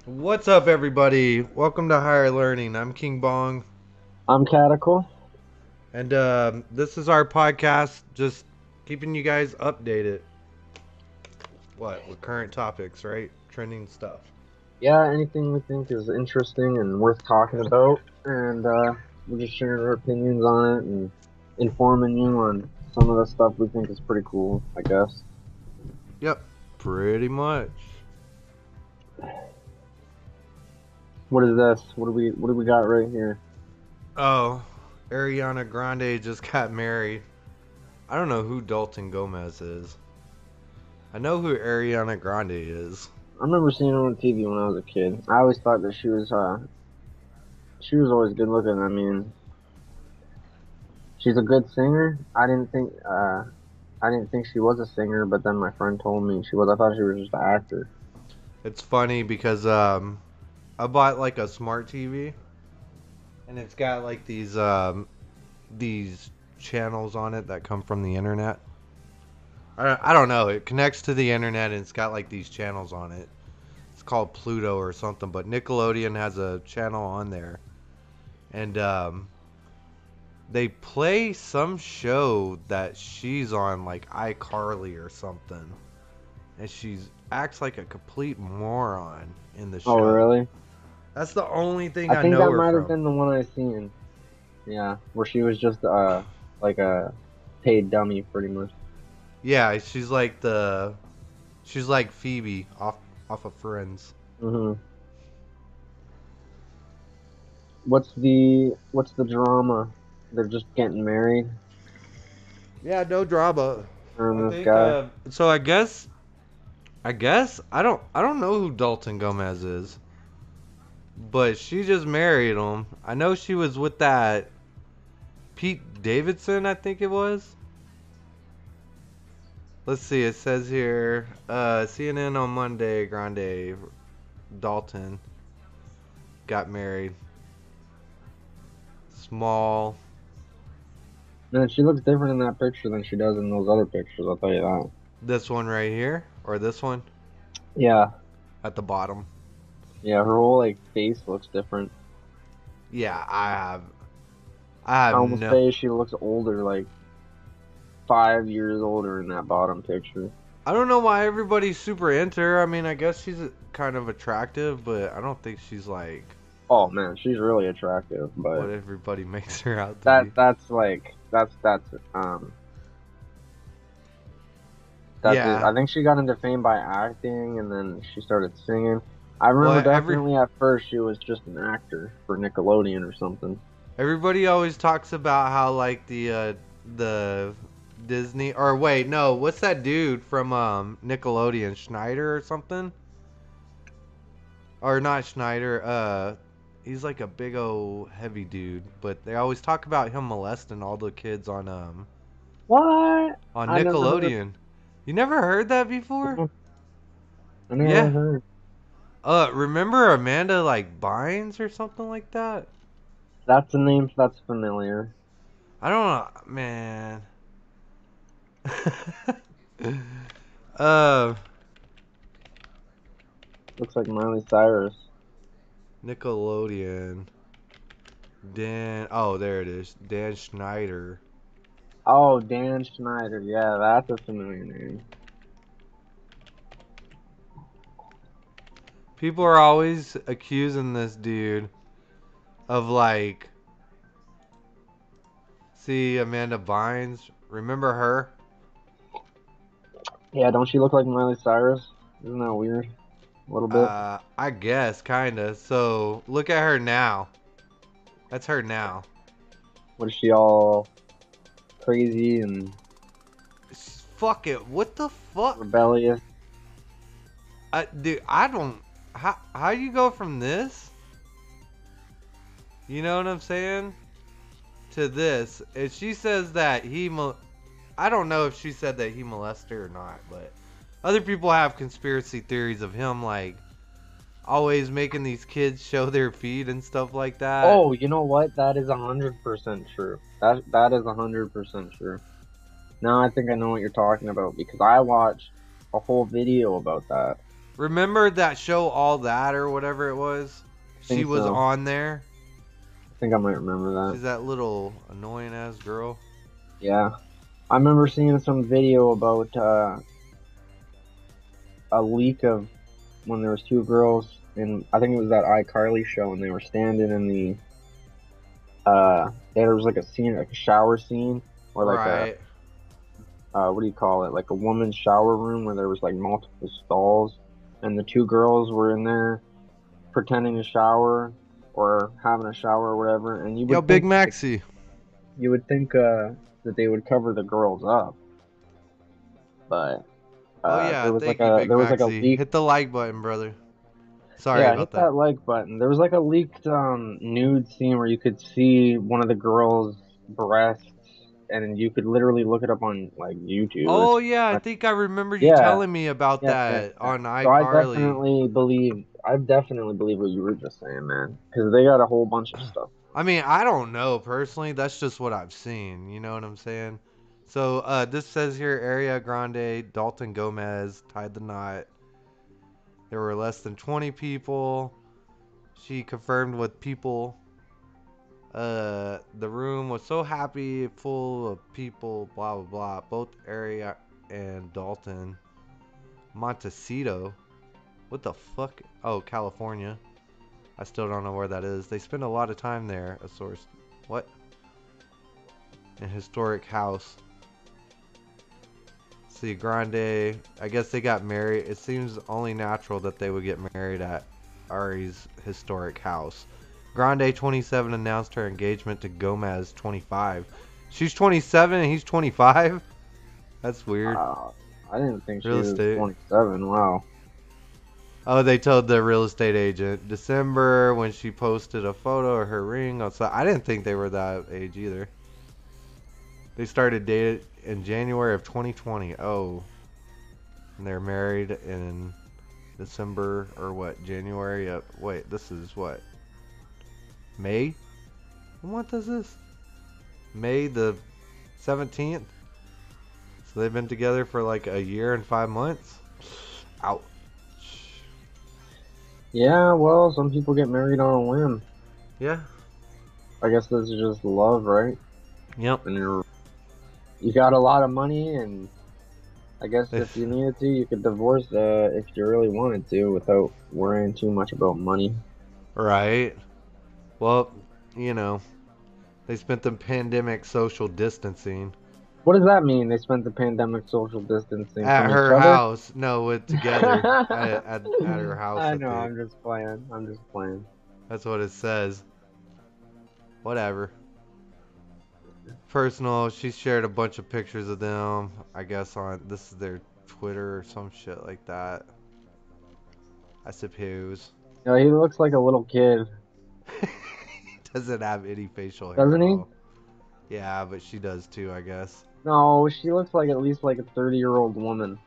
What's up, everybody? Welcome to Higher Learning. I'm KingBong, I'm Cadical. and this is our podcast, just keeping you guys updated. What with current topics, right? Trending stuff. Yeah, anything we think is interesting and worth talking about, and we're just sharing our opinions on it and informing you on some of the stuff we think is pretty cool, I guess. Yep, pretty much. What is this? What do we got right here? Oh, Ariana Grande just got married. I don't know who Dalton Gomez is. I know who Ariana Grande is. I remember seeing her on TV when I was a kid. I always thought that she was always good looking. I mean, she's a good singer. I didn't think she was a singer, but then my friend told me she was. I thought she was just an actor. It's funny because I bought like a smart TV, and it's got like these channels on it that come from the internet. I don't know. It connects to the internet and it's got like these channels on it. It's called Pluto or something, but Nickelodeon has a channel on there, and they play some show that she's on, like iCarly or something, and she's acts like a complete moron in the Oh, show. really? That's the only thing I I think know that her might have from. been the one I seen. Yeah, where she was just like a paid dummy pretty much. Yeah, she's like Phoebe off of Friends. hmm What's the drama? They're just getting married, Yeah, no drama. her I and this think guy. so. I guess I don't know who Dalton Gomez is, but she just married him. I know she was with that Pete Davidson, I think it was. Let's see. It says here, CNN on Monday, Grande Dalton got married. Small. Man, she looks different in that picture than she does in those other pictures. I'll tell you that. This one right here, or this one Yeah, at the bottom. yeah, her whole like face looks different. Yeah, I I have almost no. say she looks older, like 5 years older in that bottom picture. I don't know why everybody's super into her. I mean, I guess she's kind of attractive, but I don't think she's like Oh man, she's really attractive, but what everybody makes her out to that be. that's like that's That's it. Yeah. I think she got into fame by acting, and then she started singing. I remember Well, definitely at first she was just an actor for Nickelodeon or something. everybody always talks about how like the Disney or wait, no, what's that dude from Nickelodeon, Schneider or something? Or not Schneider, he's like a big old heavy dude, but they always talk about him molesting all the kids What? on I never heard. Nickelodeon. You never heard that before? I never Yeah. heard. Remember Amanda like Bynes or something like that? That's a name that's familiar. I don't know, man. uh, Looks like Miley Cyrus. Nickelodeon. Dan. Oh, there it is. Dan Schneider. Oh, Dan Schneider. Yeah, that's a familiar name. People are always accusing this dude of like. See Amanda Bynes. Remember her? Yeah, don't she look like Miley Cyrus? Isn't that weird? A little bit. I guess, kinda. So look at her now. That's her now. What is she all crazy and Fuck it. What the fuck? rebellious? Dude, I don't. How you go from this? You know what I'm saying? To this. If she says that I don't know if she said that he molested her or not, but other people have conspiracy theories of him like always making these kids show their feet and stuff like that. Oh, you know what? That is 100% true. That is 100% true. Now I think I know what you're talking about because I watched a whole video about that. Remember that show All That or whatever it was? I She think was so. on there. I think I might remember that. She's that little annoying ass girl. Yeah. I remember seeing some video about a leak of when there was two girls in, I think it was that iCarly show, and they were standing in the there was like a scene, like a shower scene, or like a Right. what do you call it, like a woman's shower room where there was like multiple stalls, and the two girls were in there pretending to shower or having a shower or whatever, and Yo, Big Maxi. you would think that they would cover the girls up, but Oh yeah, thank you, Big there was like a Maxi. leak. Hit the like button, brother. Sorry Yeah, about hit that. that like button. There was like a leaked nude scene where you could see one of the girls' breasts, and you could literally look it up on like YouTube. Oh yeah, I think I remember you Yeah, telling me about yeah, yeah, that yeah. on So iCarly. I definitely believe what you were just saying, man, because they got a whole bunch of stuff. I mean, I don't know personally. That's just what I've seen. You know what I'm saying? So this says here, Ariana Grande, Dalton Gomez tied the knot. There were less than 20 people. She confirmed with people. The room was so happy, full of people. Blah blah blah. Both Ariana and Dalton. Montecito. What the fuck? Oh, California. I still don't know where that is. They spend a lot of time there. A source. What? An historic house. See, Grande, I guess they got married. It seems only natural that they would get married at Ari's historic house. Grande, 27, announced her engagement to Gomez, 25. She's 27 and he's 25? That's weird. I didn't think she Real was estate. 27. Wow. Oh, they told the real estate agent. December, when she posted a photo of her ring outside. I didn't think they were that age either. They started dating in January of 2020. Oh. And they're married in December or what? January of, wait, this is what? May? What month is this? May the 17th? So they've been together for like a year and 5 months? Ouch. Yeah, well, some people get married on a whim. Yeah. I guess this is just love, right? Yep. And you got a lot of money, and I guess if If, you needed to, you could divorce if you really wanted to without worrying too much about money. right. Well, you know, they spent the pandemic social distancing What does that mean? They spent the pandemic social distancing at from each her other? house. No, with together at her house. I I know, think I'm just playing. I'm just playing. that's what it says. Whatever. Personal. She shared a bunch of pictures of them. I guess on this is their Twitter or some shit like that. I suppose. You know, he looks like a little kid, Doesn't have any facial hair doesn't at he? all. Yeah, but she does too, I guess. No, she looks like at least like a 30-year-old woman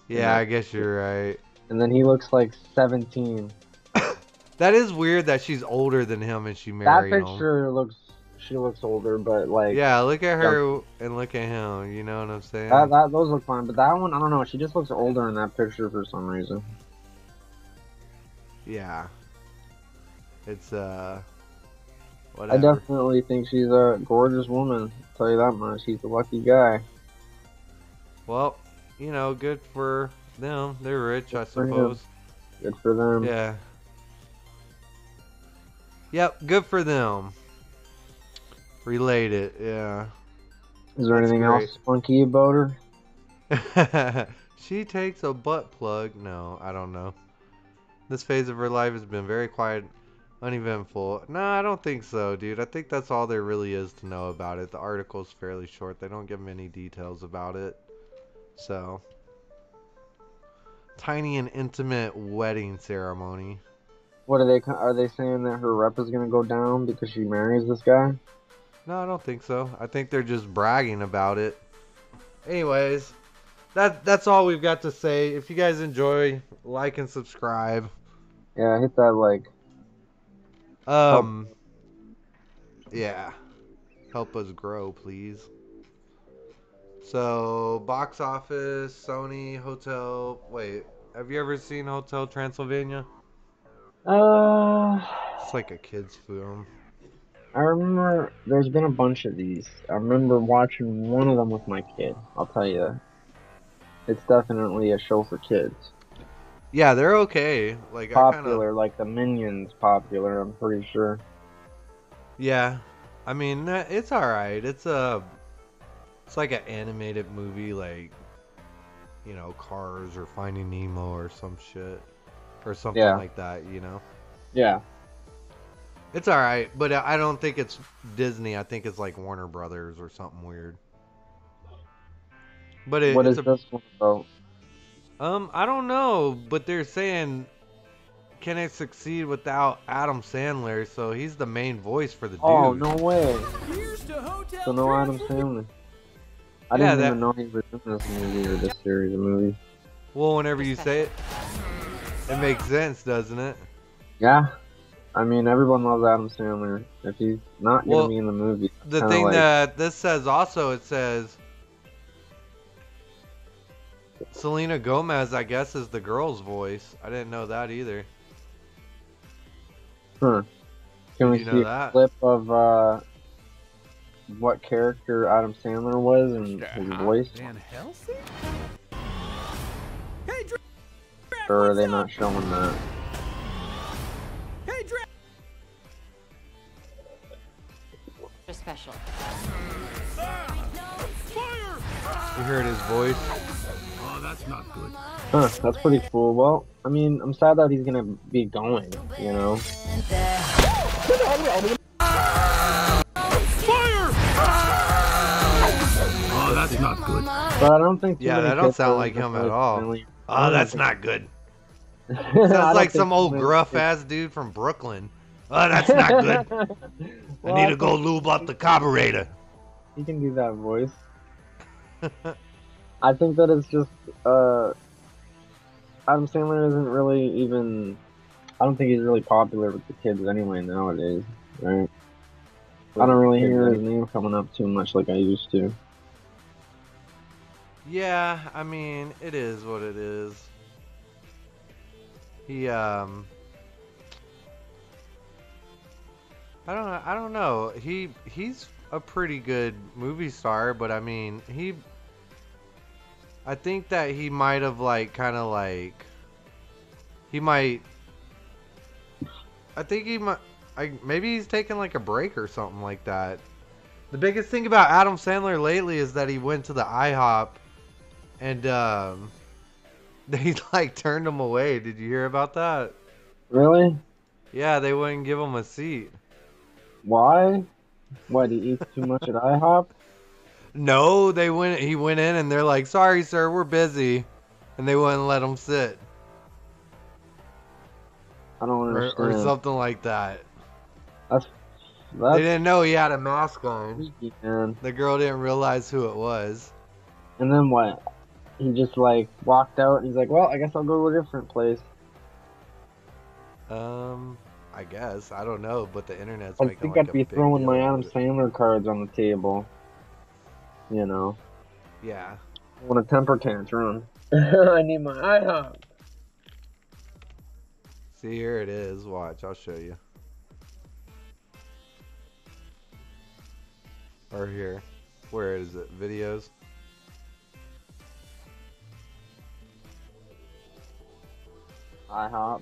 in Yeah, that I guess picture. you're right. And then he looks like 17. That is weird that she's older than him and she That married him. picture she looks older, but like Yeah, look at young. her and look at him. You know what I'm saying? Those look fine, but that one, I don't know. She just looks older in that picture for some reason. Yeah. It's I whatever. definitely think she's a gorgeous woman. I'll tell you that much. He's a lucky guy. Well, you know, good for them. They're rich, Good I for him. suppose. Good for them. Yeah. Yep, good for them. Related, yeah. Is there That's anything great. else funky about her? She takes a butt plug. No, I don't know. This phase of her life has been very quiet, uneventful. No, I don't think so, dude. I think that's all there really is to know about it. The article's fairly short. They don't give many details about it. So, tiny and intimate wedding ceremony. What are they saying that her rep is gonna go down because she marries this guy? No, I don't think so. I think they're just bragging about it. Anyways, that's all we've got to say. If you guys enjoy, like and subscribe. Yeah, hit that like. Help. Um, yeah, help us grow, please. So, box office, Sony, hotel. Wait, Have you ever seen Hotel Transylvania? Uh, It's like a kid's film. I remember there's been a bunch of these. I remember watching one of them with my kid. I'll tell you, it's definitely a show for kids. Yeah, they're okay. Like I kind of. Popular, like the Minions popular, I'm pretty sure. Yeah, I mean it's all right. It's like an animated movie, like Cars or Finding Nemo or some shit or something Yeah, like that. yeah. It's all right, but I don't think it's Disney. I think it's like Warner Brothers or something weird. But What it's is a this one about? I don't know, but they're saying can it succeed without Adam Sandler? So he's the main voice for the Oh, dude. no way. So no Adam Sandler. I Yeah, didn't that. even know he was in this movie or this series of movies. Well, whenever you say it, it makes sense, doesn't it? Yeah. I mean, everyone loves Adam Sandler. If he's not gonna be Well, in the movie, the kind of thing like, that this says also, it says Selena Gomez, I guess, is the girl's voice. I didn't know that either. huh. Can Did we you see know a that? clip of what character Adam Sandler was and his voice? Van Helsing? Or are they not showing that? Special. You heard his voice. Oh, that's not good. Huh, that's pretty cool. Well, I mean, I'm sad that he's gonna be going, you know? Oh, that's not good. But I don't think too Yeah, many that don't kids sound are like him really- at all. really- Oh, that's I not good. don't Sounds like think some too old many gruff kids- ass dude from Brooklyn. Oh, that's not good. I need to go lube up the carburetor. He can do that voice. I think that it's just Adam Sandler isn't really even. I don't think he's really popular with the kids anyway nowadays, right? I don't really hear his name coming up too much like I used to. Yeah, I mean, it is what it is. He I don't know. He's a pretty good movie star, but I mean, I think that he might have I think he might maybe he's taking like a break or something like that. The biggest thing about Adam Sandler lately is that he went to the IHOP and they like turned him away. Did you hear about that? Really? Yeah, they wouldn't give him a seat. Why? What, he eats too much at IHOP? No, he went in and they're like, "Sorry, sir, we're busy." And they wouldn't let him sit. I don't understand. Or something like that. That's They didn't know he had a mask on. freaky, man. The girl didn't realize who it was. And then what? He just like walked out and he's like, well, I guess I'll go to a different place. I guess. I don't know, but the internet's I making think like I'd be a big throwing deal my out Adam of it. Sandler cards on the table. You know. Yeah. I want a temper tantrum. I need my IHOP. See, here it is. Watch, I'll show you. Or here. Where is it? Videos? IHOP.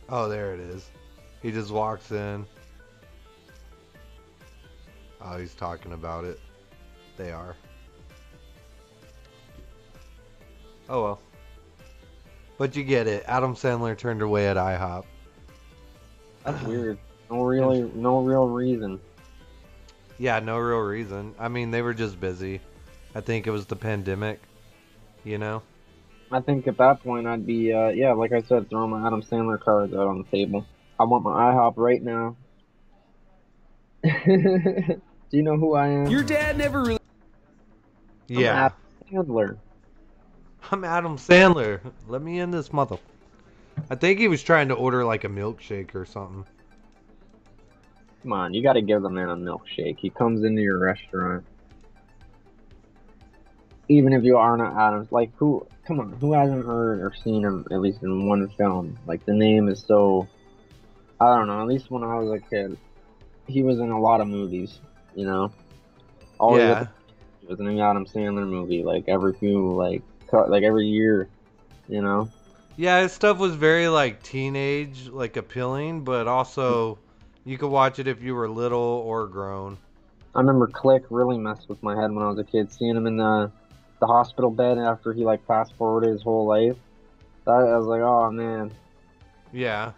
Oh, there it is. He just walks in. Oh, he's talking about it. They are. Oh well. But you get it. Adam Sandler turned away at IHOP. That's weird. No real reason. Yeah, no real reason. I mean, they were just busy. I think it was the pandemic, you know? I think at that point I'd be, yeah, like I said, throwing my Adam Sandler cards out on the table. I want my IHOP right now. Do you know who I am? Your dad never really. Yeah. I'm Adam Sandler. I'm Adam Sandler. Let me in this mother. I think he was trying to order like a milkshake or something. Come on, you gotta give the man a milkshake. He comes into your restaurant. even if you are not Adams, like who? Come on, who hasn't heard or seen him at least in one film? Like the name is so. I don't know. At least when I was a kid, he was in a lot of movies. You know, always at the Yeah. he was in an Adam Sandler movie, like every few like every year. You know. Yeah, his stuff was very like teenage, like appealing, but also you could watch it if you were little or grown. I remember Click really messed with my head when I was a kid, seeing him in the hospital bed after he like fast forwarded his whole life. I was like, oh man. Yeah.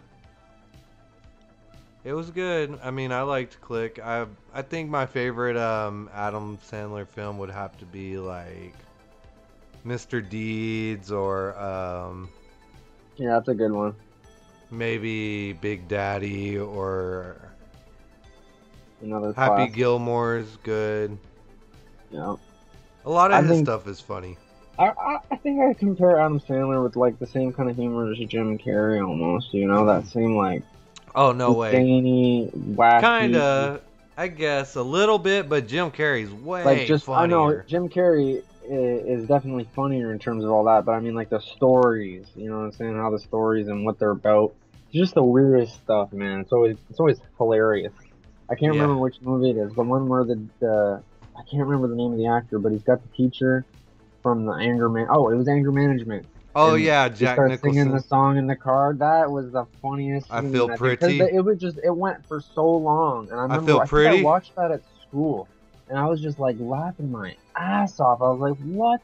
It was good. I mean, I liked Click. I think my favorite Adam Sandler film would have to be like Mr. Deeds or Yeah, that's a good one. maybe Big Daddy or Another Happy classic. Gilmore's good. Yeah. A lot I of his think stuff is funny. I think I compare Adam Sandler with like the same kind of humor as Jim Carrey almost, you know, that same like Oh, no way. zany, wacky, Kinda, I guess a little bit, but Jim Carrey's like way just I know funnier. Jim Carrey is definitely funnier in terms of all that, but I mean like the stories, you know what I'm saying? How the stories and what they're about. Just the weirdest stuff, man. It's always hilarious. I can't Yeah. remember which movie it is. The one where the I can't remember the name of the actor, but he's got the teacher from the anger man. Oh, it was anger management, Oh and yeah, they Jack start singing the Nicholson. song in the car. That was the funniest I Feel scene I think because Pretty. it was just it went for so long, and I Feel I think I Pretty. watched that at school, and I was just like laughing my ass off. I was like, what?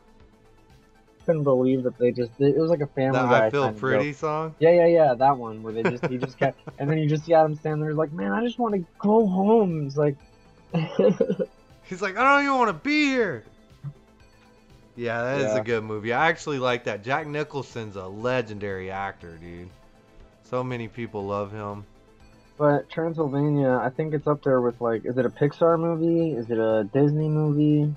Couldn't believe that it was like a The Family I Guy Feel kind of joke. Pretty song. Yeah, that one where he just kept, and then you just see Adam Sandler's like, man, I just want to go home. It's like, He's like, I don't even want to be here. Yeah, that is a yeah. good movie. I actually like that. Jack Nicholson's a legendary actor, dude. So many people love him. But Transylvania, I think it's up there with like, is it a Pixar movie? Is it a Disney movie?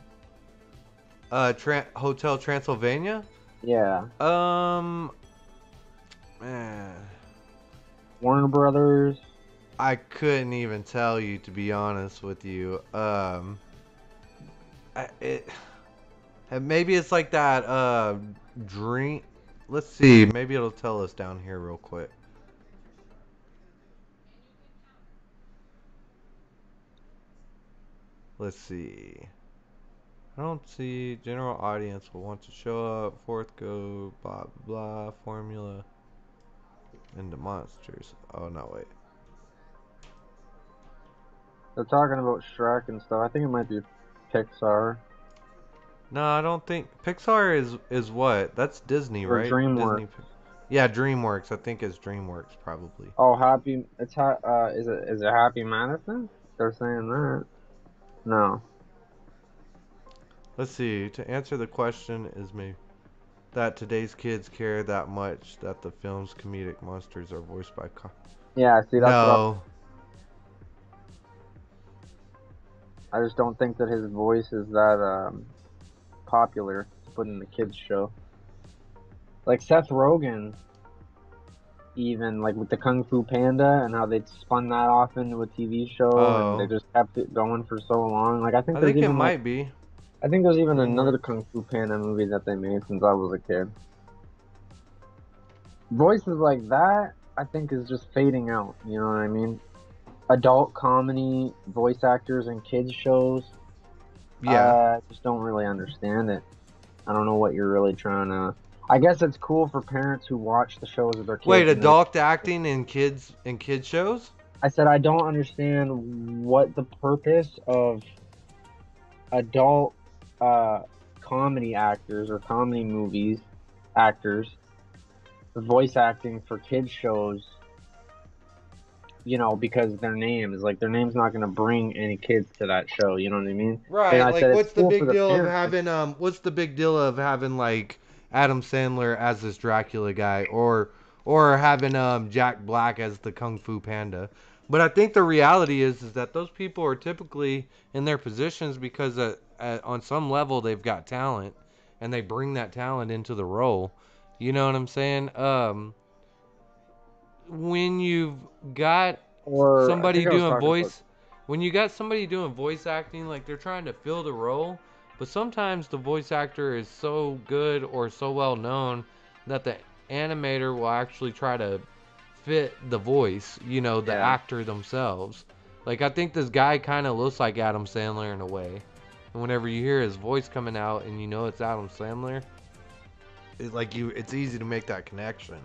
Hotel Transylvania. Yeah, Um, eh, Warner Brothers. I couldn't even tell you to be honest with you. It maybe it's like that. Dream. Let's see. Maybe it'll tell us down here real quick. Let's see. I don't see general audience will want to show up. Fourth go. Blah blah. Formula. Into monsters. Oh no wait. They're talking about Shrek and stuff. I think it might be Pixar No, I don't think Pixar is what? That's Disney, or right? DreamWorks. Disney. Yeah, DreamWorks. I think it's DreamWorks probably. Oh, Happy. Is it Happy Madison? They're saying that. No. Let's see. To answer the question is me that today's kids care that much that the film's comedic monsters are voiced by Yeah, see, that's what No. I just don't think that his voice is that popular to put in the kids show. Like Seth Rogen, even like with the Kung Fu Panda and how they spun that off into a TV show and they Oh. just kept it going for so long. Like I think it might be. I think there's even another DreamWorks. Kung Fu Panda movie that they made since I was a kid. Voices like that, I think, is just fading out. You know what I mean? Adult comedy voice actors in kids shows, Yeah. I just don't really understand it. I don't know what you're really trying to. I guess it's cool for parents who watch the shows with their kids. Wait, And adult acting in kids shows? I said I don't understand what the purpose of adult comedy actors or comedy movies actors voice acting for kids shows. You know, because their name's not going to bring any kids to that show. You know what I mean? And Right. I Like said it's what's the cool for big the deal of parents. having what's the big deal of having like Adam Sandler as this Dracula guy or having Jack Black as the Kung Fu Panda? But I think the reality is that those people are typically in their positions because on some level they've got talent and they bring that talent into the role. You know what I'm saying? When you've got Or I somebody think I was doing talking about. voice when you got somebody doing voice acting like they're trying to fill the role, But sometimes the voice actor is so good or so well known that the animator will actually try to fit the voice, you know, the Yeah. actor themselves. Like, I think this guy kind of looks like Adam Sandler in a way. And whenever you hear his voice coming out and you know it's Adam Sandler, it's easy to make that connection.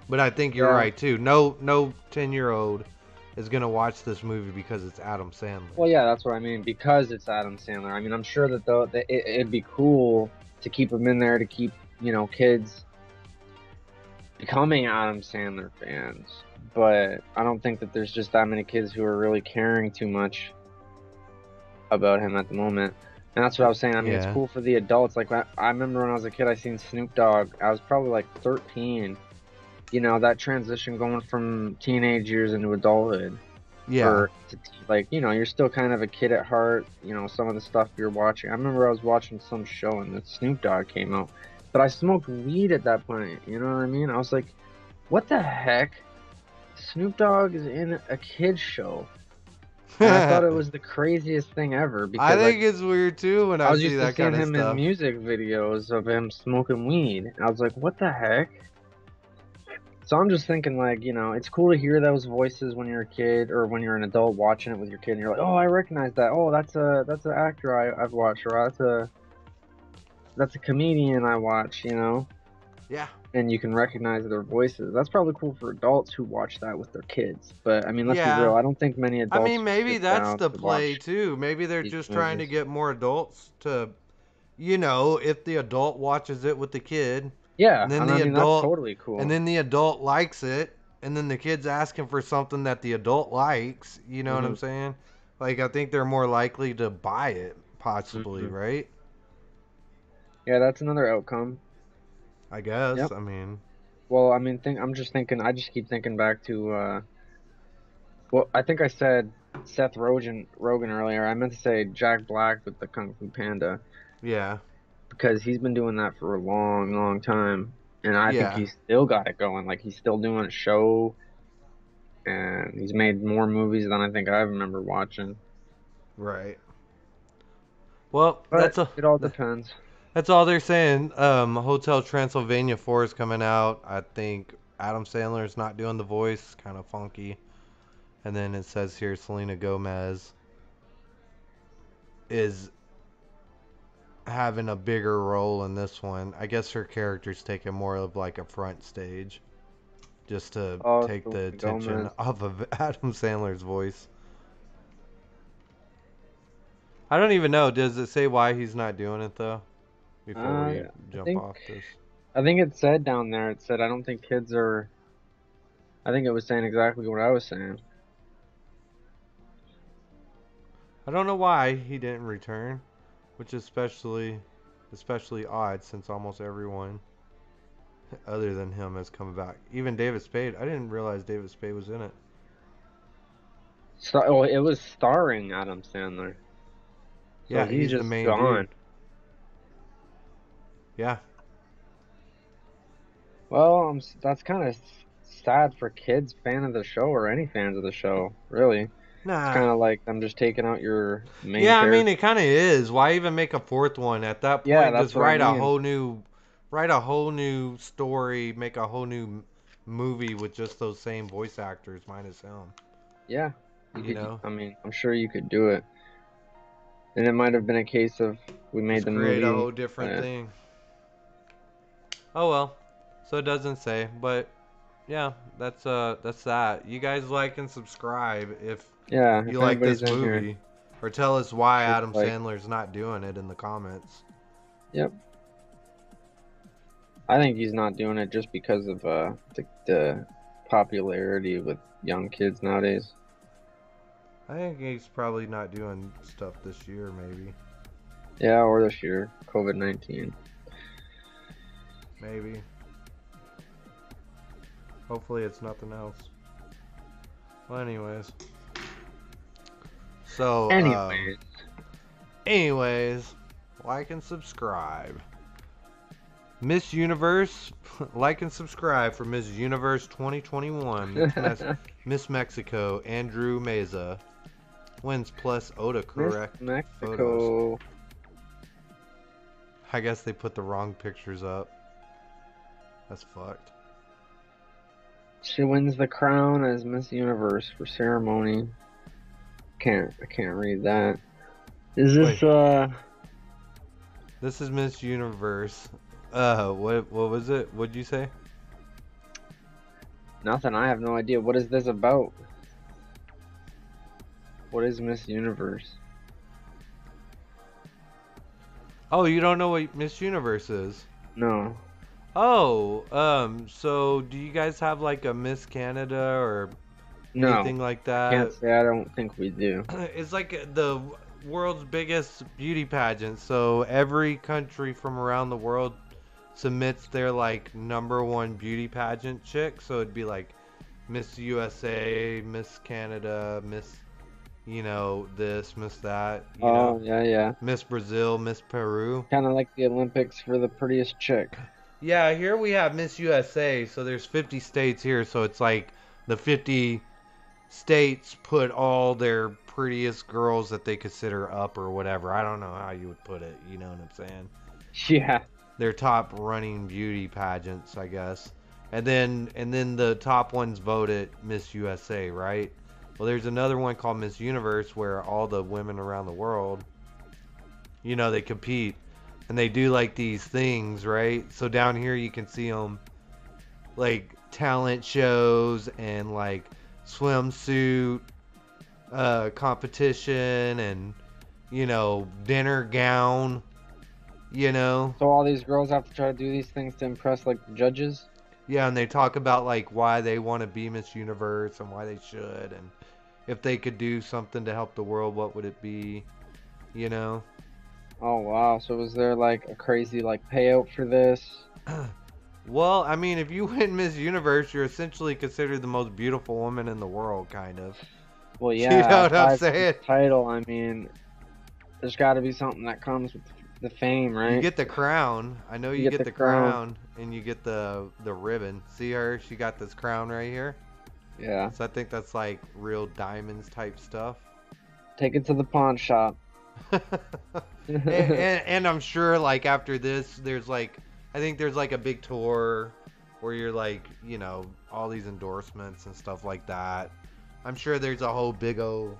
But I think you're Yeah. right too. No 10-year-old is gonna watch this movie because it's Adam Sandler. Well, yeah, that's what I mean. Because it's Adam Sandler. I mean, I'm sure that it'd be cool to keep him in there to keep, you know, kids becoming Adam Sandler fans. But I don't think that there's just that many kids who are really caring too much about him at the moment. And that's what I was saying. I mean, it's Yeah. cool for the adults. Like, I remember when I was a kid, I seen Snoop Dogg. I was probably like 13. You know, that transition going from teenage years into adulthood. Yeah. Or like, you know, you're still kind of a kid at heart. You know, some of the stuff you're watching. I remember I was watching some show and the Snoop Dogg came out. But I smoked weed at that point. You know what I mean? I was like, what the heck? Snoop Dogg is in a kid's show. And I thought it was the craziest thing ever because I think it's weird too when I I was see used to that seeing kind of him in stuff. music videos of him smoking weed. And I was like, what the heck? So I'm just thinking, like, you know, it's cool to hear those voices when you're a kid or when you're an adult watching it with your kid and you're like, oh, I recognize that. Oh, that's an actor I've watched, or that's a comedian I watch, you know? Yeah. And you can recognize their voices. That's probably cool for adults who watch that with their kids. But I mean, let's be Yeah. real. I don't think many I adults mean, maybe sit that's down the to play watch too. Maybe they're these just trying to movies. get more adults to, you know, if the adult watches it with the kid, Yeah, and then and the I mean that's adult, totally cool. and then the adult likes it, and then the kid's asking for something that the adult likes. You know what I'm saying? Like, I think they're more likely to buy it, possibly, right? Yeah, that's another outcome. I guess. Yep. I mean, Well, I mean, I'm just thinking. I just keep thinking back to. Well, I think I said Seth Rogen earlier. I meant to say Jack Black with the Kung Fu Panda yeah, because he's been doing that for a long, long time, and I think yeah, he's still got it going. Like he's still doing a show, and he's made more movies than I think I remember watching. right. Well, But it all depends. that's all they're saying. Hotel Transylvania 4 is coming out. I think Adam Sandler's not doing the voice, kind of funky. And then it says here Selena Gomez is having a bigger role in this one. I guess her character's taking more of like a front stage just to Oh, take the Selena attention Gomez. off of Adam Sandler's voice. I don't even know. Does it say why he's not doing it though? Before we jump off this. I think it said down there. It said I don't think kids are. I think it was saying exactly what I was saying. I don't know why he didn't return, which is especially odd since almost everyone other than him has come back. Even David Spade. I didn't realize David Spade was in it. Oh, it was starring Adam Sandler. So Yeah, he's the just main gone. dude. Yeah. Well, that's kind of sad for kids fan of the show or any fans of the show, really. Nah. It's kind of like them just taking out your main Yeah, I character. mean it kind of is. Why even make a fourth one at that point? Yeah, that's just what I write a mean. whole new story, make a whole new movie with just those same voice actors minus him. Yeah, You know? I mean, I'm sure you could do it. And it might have been a case of we made Just the create movie. a whole different thing. Oh well. So it doesn't say, but yeah, that's that. You guys like and subscribe if you like this movie, or tell us why Adam Sandler's not doing it in the comments. Yep. I think he's not doing it just because of the popularity with young kids nowadays. I think he's probably not doing stuff this year, maybe. Yeah, or this year, COVID-19. Maybe. Hopefully it's nothing else. Well, anyways. So, anyways, like and subscribe. Miss Universe, like and subscribe for Miss Universe 2021. Miss Mexico, Andrew Meza. Wins plus Oda correct. Miss Mexico. I guess they put the wrong pictures up. That's fucked. She wins the crown as Miss Universe for ceremony. I can't read that. Is this Wait. This is Miss Universe. What was it? What'd you say? Nothing. I have no idea. What is this about? What is Miss Universe? Oh, you don't know what Miss Universe is? No. Oh, so do you guys have like a Miss Canada or No. anything like that? Can't say I don't think we do. It's like the world's biggest beauty pageant. So every country from around the world submits their like #1 beauty pageant chick. So it'd be like Miss USA, Miss Canada, Miss, you know, this, Miss that. You know? Yeah. Miss Brazil, Miss Peru. Kind of like the Olympics for the prettiest chick. Yeah, here we have Miss USA, so there's 50 states here, so it's like the 50 states put all their prettiest girls that they consider up or whatever. I don't know how you would put it, you know what I'm saying? Yeah. Their top running beauty pageants, I guess. And then the top ones vote at Miss USA, right? Well, there's another one called Miss Universe where all the women around the world, you know, they compete. And they do like these things, right? So down here you can see them like talent shows and like swimsuit competition and, you know, dinner gown, you know. So all these girls have to try to do these things to impress like the judges? Yeah, and they talk about like why they want to be Miss Universe and why they should, and if they could do something to help the world, what would it be, you know? Oh wow, so was there like a crazy like payout for this? Well, I mean, if you win Miss Universe, you're essentially considered the most beautiful woman in the world, kind of. Well, You yeah, know what I'm aside from saying? the title, I mean, there's got to be something that comes with the fame, right? You get the crown. I know you You get get the the crown. crown, and you get the ribbon. See her? She got this crown right here. Yeah. So I think that's like real diamonds type stuff. Take it to the pawn shop. and I'm sure like after this there's like, I think there's like a big tour where you're like, you know, all these endorsements and stuff like that. I'm sure there's a whole big old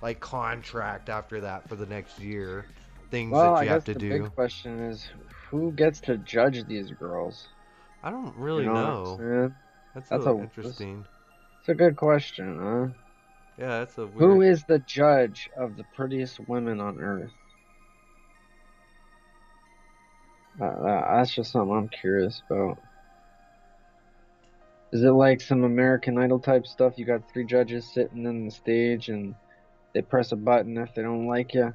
like contract after that for the next year, things Well, that I you guess have to the do. big question is, who gets to judge these girls? I don't really You know know. what I'm saying? That's a interesting. It's a good question, huh? Yeah, that's a weird. Who is the judge of the prettiest women on earth? That's just something I'm curious about. Is it like some American Idol type stuff? You got 3 judges sitting in the stage and they press a button if they don't like you?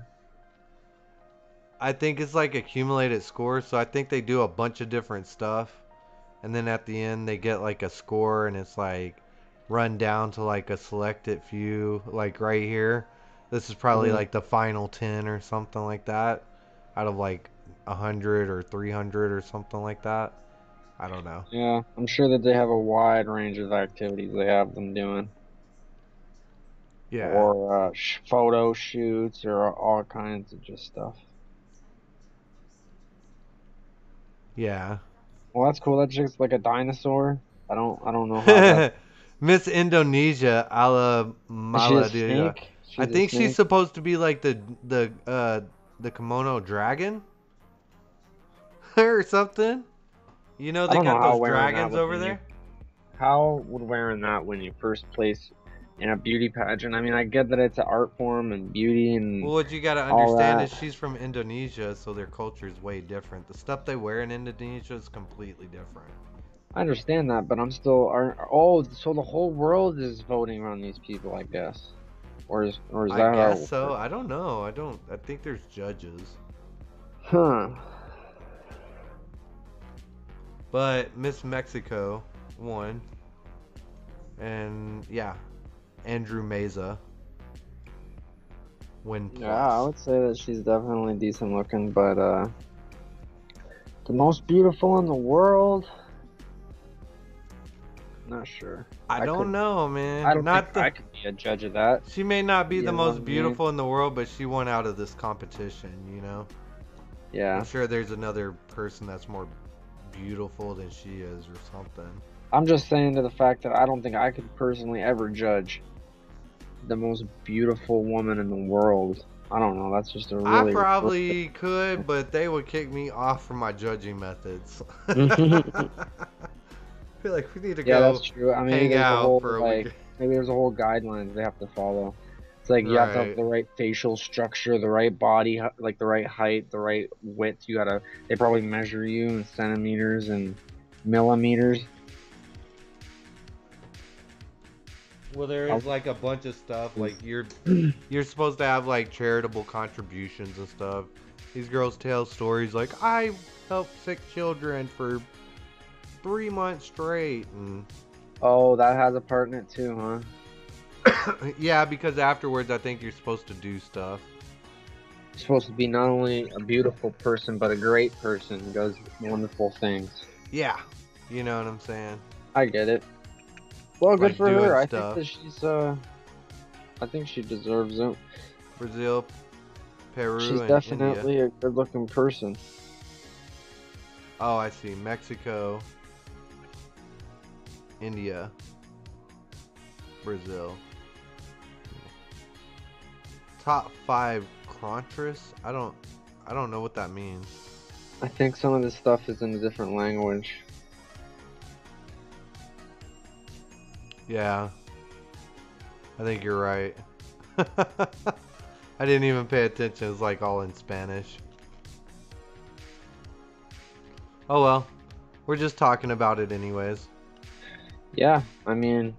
I think it's like accumulated scores, so I think they do a bunch of different stuff, and then at the end they get like a score, and it's like run down to like a selected few, like right here. This is probably like the final 10 or something like that, out of like 100 or 300 or something like that. I don't know. Yeah, I'm sure that they have a wide range of activities they have them doing. Yeah. Or photo shoots or all kinds of just stuff. Yeah. Well, that's cool. That's just like a dinosaur. I don't know how that... Miss Indonesia, Ala Is she a Maladiya. snake? I She's a think she's snake? supposed to be like the kimono dragon or something. You know, I they don't know got how those wearing that dragons would over win you. there. How would wearing that win you first place in a beauty pageant? I mean, I get that it's an art form and beauty and Well, what you gotta all understand that. is she's from Indonesia, so their culture is way different. The stuff they wear in Indonesia is completely different. I understand that, but I'm still... so the whole world is voting on these people, I guess. Or is that I how it guess so. works? I don't know. I think there's judges. Huh. But Miss Mexico won. And yeah, Andrew Meza win plus. Yeah, I would say that she's definitely decent looking, but the most beautiful in the world? Not sure. I don't know, man. I don't Not think I could be a judge of that. She may not be You the know what I most mean? beautiful in the world, but she won out of this competition, you know? Yeah. I'm sure there's another person that's more beautiful than she is or something. I'm just saying to the fact that I don't think I could personally ever judge the most beautiful woman in the world. I don't know. That's just a I really. probably could, but they would kick me off from my judging methods. Feel like we need to Yeah, that's go true. I mean, maybe hang there's a out whole for a like week. maybe there's a whole guidelines they have to follow. It's like you have to have Right. the right facial structure, the right body, like the right height, the right width. You gotta. They probably measure you in centimeters and millimeters. Well, there I is like a bunch of stuff. Like you're supposed to have like charitable contributions and stuff. These girls tell stories like I helped sick children for 3 months straight, and Oh, that has a part in it too, huh? yeah, because afterwards I think you're supposed to do stuff. You're supposed to be not only a beautiful person, but a great person who does wonderful things. Yeah, you know what I'm saying. I get it. Well, good Like for doing her. I think stuff. that she's I think she deserves it. Brazil, Peru, She's and India. definitely a good-looking person. Oh, I see. Mexico, India, Brazil. Top 5 Contras? I don't know what that means. I think some of this stuff is in a different language. Yeah. I think you're right. I didn't even pay attention. It's like all in Spanish. Oh well. We're just talking about it anyways. Yeah, I mean,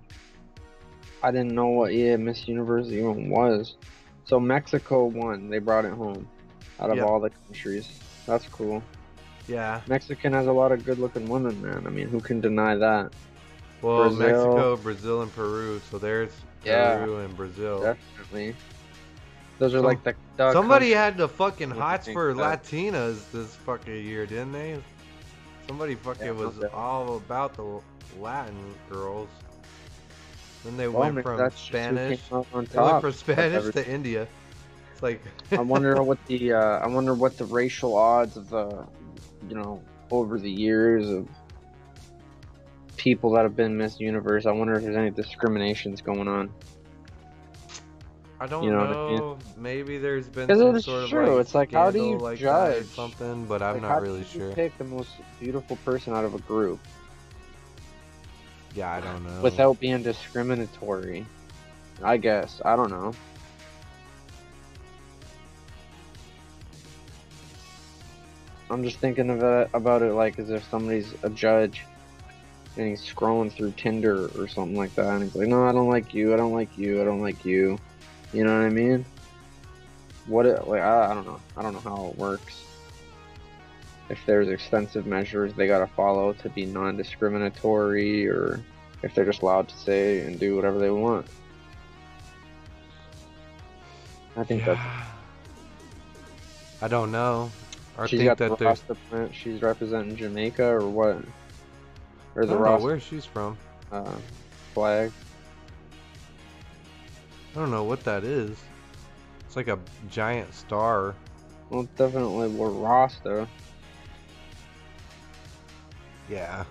I didn't know what Miss Universe even was. So Mexico won. They brought it home out of Yep. all the countries. That's cool. Yeah. Mexican has a lot of good-looking women, man. I mean, who can deny that? Well, Brazil. Mexico, Brazil, and Peru. So there's Peru and Brazil. Definitely. Those are like the somebody countries had the fucking with hots the for pink stuff. Latinas this fucking year, didn't they? Somebody fucking Yeah, was okay. all about the Latin girls. Then they Well, went maybe from that's just who Spanish. came out on They went top from of Spanish everything. to India. It's like I wonder what the racial odds of over the years of people that have been Miss Universe. I wonder if there's any discriminations going on. I You don't know what I mean? know. Maybe there's been Because some it's sort of true. like It's like, how do scandal you like that or judge? something, but I'm Like, not how really do you sure. pick the most beautiful person out of a group Yeah, I don't know. without being discriminatory? I guess. I don't know. I'm just thinking of it about it like as if somebody's a judge and he's scrolling through Tinder or something like that, and he's like, "No, I don't like you. I don't like you. I don't like you." You know what I mean? I don't know. I don't know how it works. If there's extensive measures they gotta follow to be non-discriminatory, or if they're just allowed to say and do whatever they want. I think that's. I don't know. I She's think got the that there's. Rasta plant. She's representing Jamaica or what? Or I the don't know Rasta where she's from. flag. I don't know what that is. It's like a giant star. Well, definitely we're Rasta. Yeah.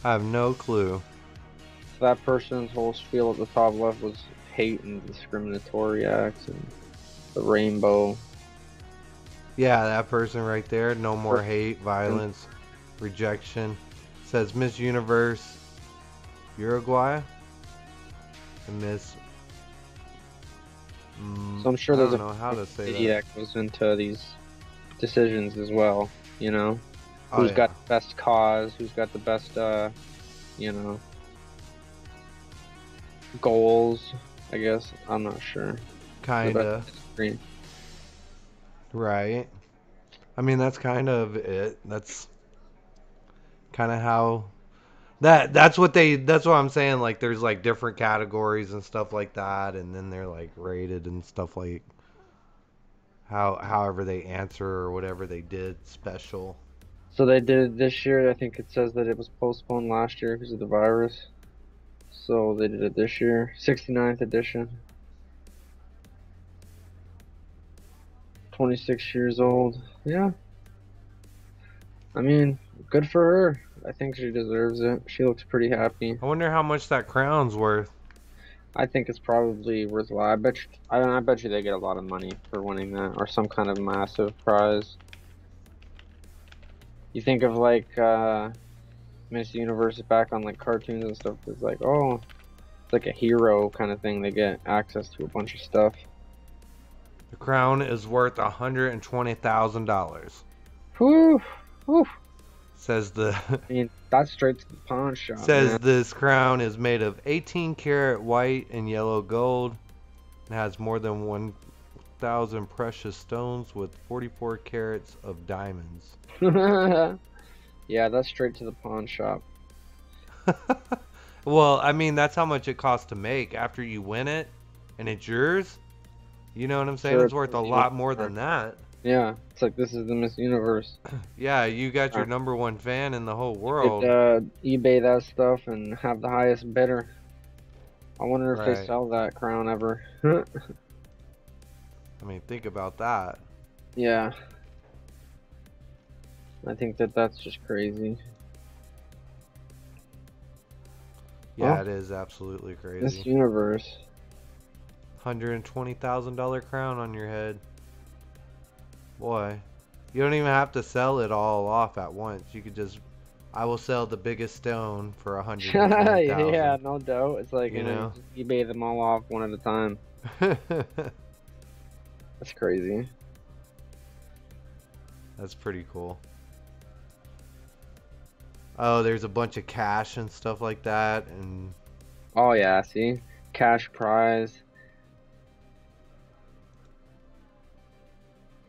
I have no clue. That person's whole spiel at the top left was hate and discriminatory acts and the rainbow. Yeah, that person right there. No more hate, violence, rejection. Says Miss Universe Uruguay and Miss. So I'm sure I there's don't know how to say that goes into these decisions as well. You know, Oh, who's yeah. got the best cause? Who's got the best, goals? I guess I'm not sure. Kinda. Right. I mean, that's kind of it. That's kind of how that's what I'm saying, like there's like different categories and stuff like that, and then they're like rated and stuff, like however they answer or whatever they did special. So they did it this year. I think it says that it was postponed last year because of the virus. So they did it this year. 69th edition. 26 years old. Yeah. I mean, good for her. I think she deserves it. She looks pretty happy. I wonder how much that crown's worth. I think it's probably worth a lot. I bet you they get a lot of money for winning that, or some kind of massive prize. You think of like Miss Universe back on like cartoons and stuff. It's like, oh, it's like a hero kind of thing. They get access to a bunch of stuff. The crown is worth $120,000. Whew, whew. Says the I mean, that's straight to the pawn shop. says Man. this crown is made of 18 karat white and yellow gold. It has more than 1,000 precious stones with 44 carats of diamonds. Yeah, that's straight to the pawn shop. Well, I mean, that's how much it costs to make after you win it and it's yours. You know what I'm saying? Sure, It's worth a lot more than that. Yeah, it's like this is the Miss Universe. Yeah, you got your number one fan in the whole world. eBay that stuff and have the highest bidder. I wonder if they Right. sell that crown ever. I mean, think about that. Yeah. I think that's just crazy. Yeah, Well, it is absolutely crazy. Miss Universe. $120,000 crown on your head. Boy, you don't even have to sell it all off at once. You could just, I will sell the biggest stone for $120,000. Yeah, no doubt. It's like, You know? just eBay them all off one at a time. That's crazy. That's pretty cool. Oh, there's a bunch of cash and stuff like that, and Oh yeah, see? Cash prize.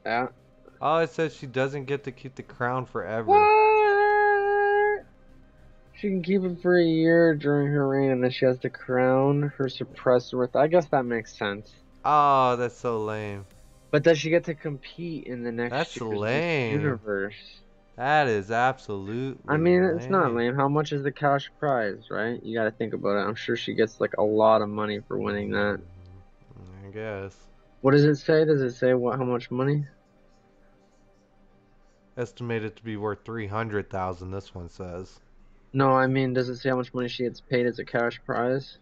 Yeah. oh, it says she doesn't get to keep the crown forever. What? She can keep it for a year during her reign, and then she has to crown her suppressor with. I guess that makes sense. Oh, that's so lame. But does she get to compete in the next That's year's Miss lame. Universe? That is absolutely I mean, it's not lame. lame. How much is the cash prize, right? You gotta think about it. I'm sure she gets like a lot of money for winning that. I guess. What does it say? Does it say how much money? Estimated to be worth 300,000. This one says. No, I mean, does it say how much money she gets paid as a cash prize?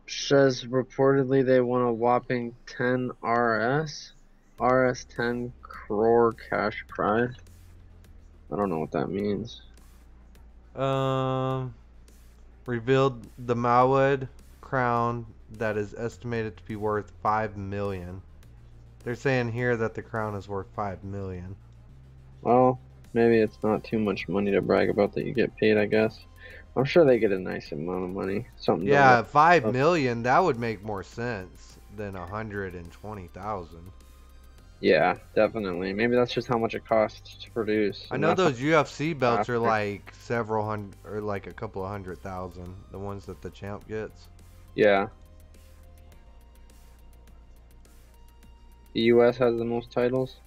Says reportedly they won a whopping 10 RS 10 crore cash prize. I don't know what that means. Revealed the Mawad crown that is estimated to be worth 5 million. They're saying here that the crown is worth 5 million. Well, maybe it's not too much money to brag about that you get paid, I guess. I'm sure they get a nice amount of money. Something. Yeah, 5 million, that would make more sense than 120,000. Yeah, definitely. Maybe that's just how much it costs to produce. I and know that's those UFC belts are faster. like several hundred, or like a couple of 100,000. The ones that the champ gets. Yeah. The US has the most titles.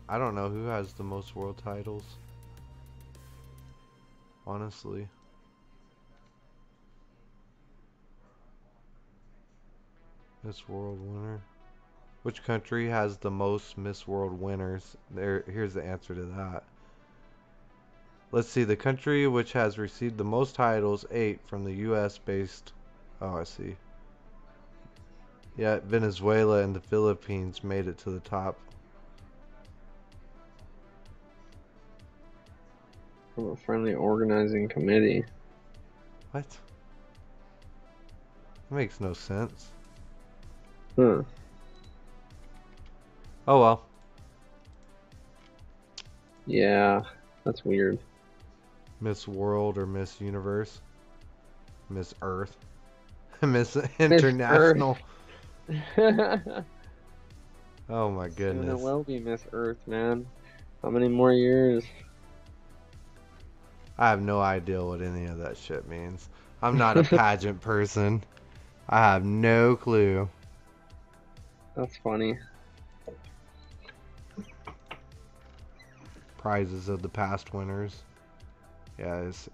I don't know who has the most world titles. Honestly. Miss World winner. Which country has the most Miss World winners? Here's the answer to that. Let's see. The country which has received the most titles, 8 from the U.S. based. Oh, I see. Yeah, Venezuela and the Philippines made it to the top. From a friendly organizing committee. What? That makes no sense. Huh. Oh well. Yeah, that's weird. Miss World or Miss Universe. Miss Earth. Miss International. Oh my Soon it goodness. will be Miss Earth, man. How many more years? I have no idea what any of that shit means. I'm not a pageant person. I have no clue. That's funny. prizes of the past winners. Yeah, it's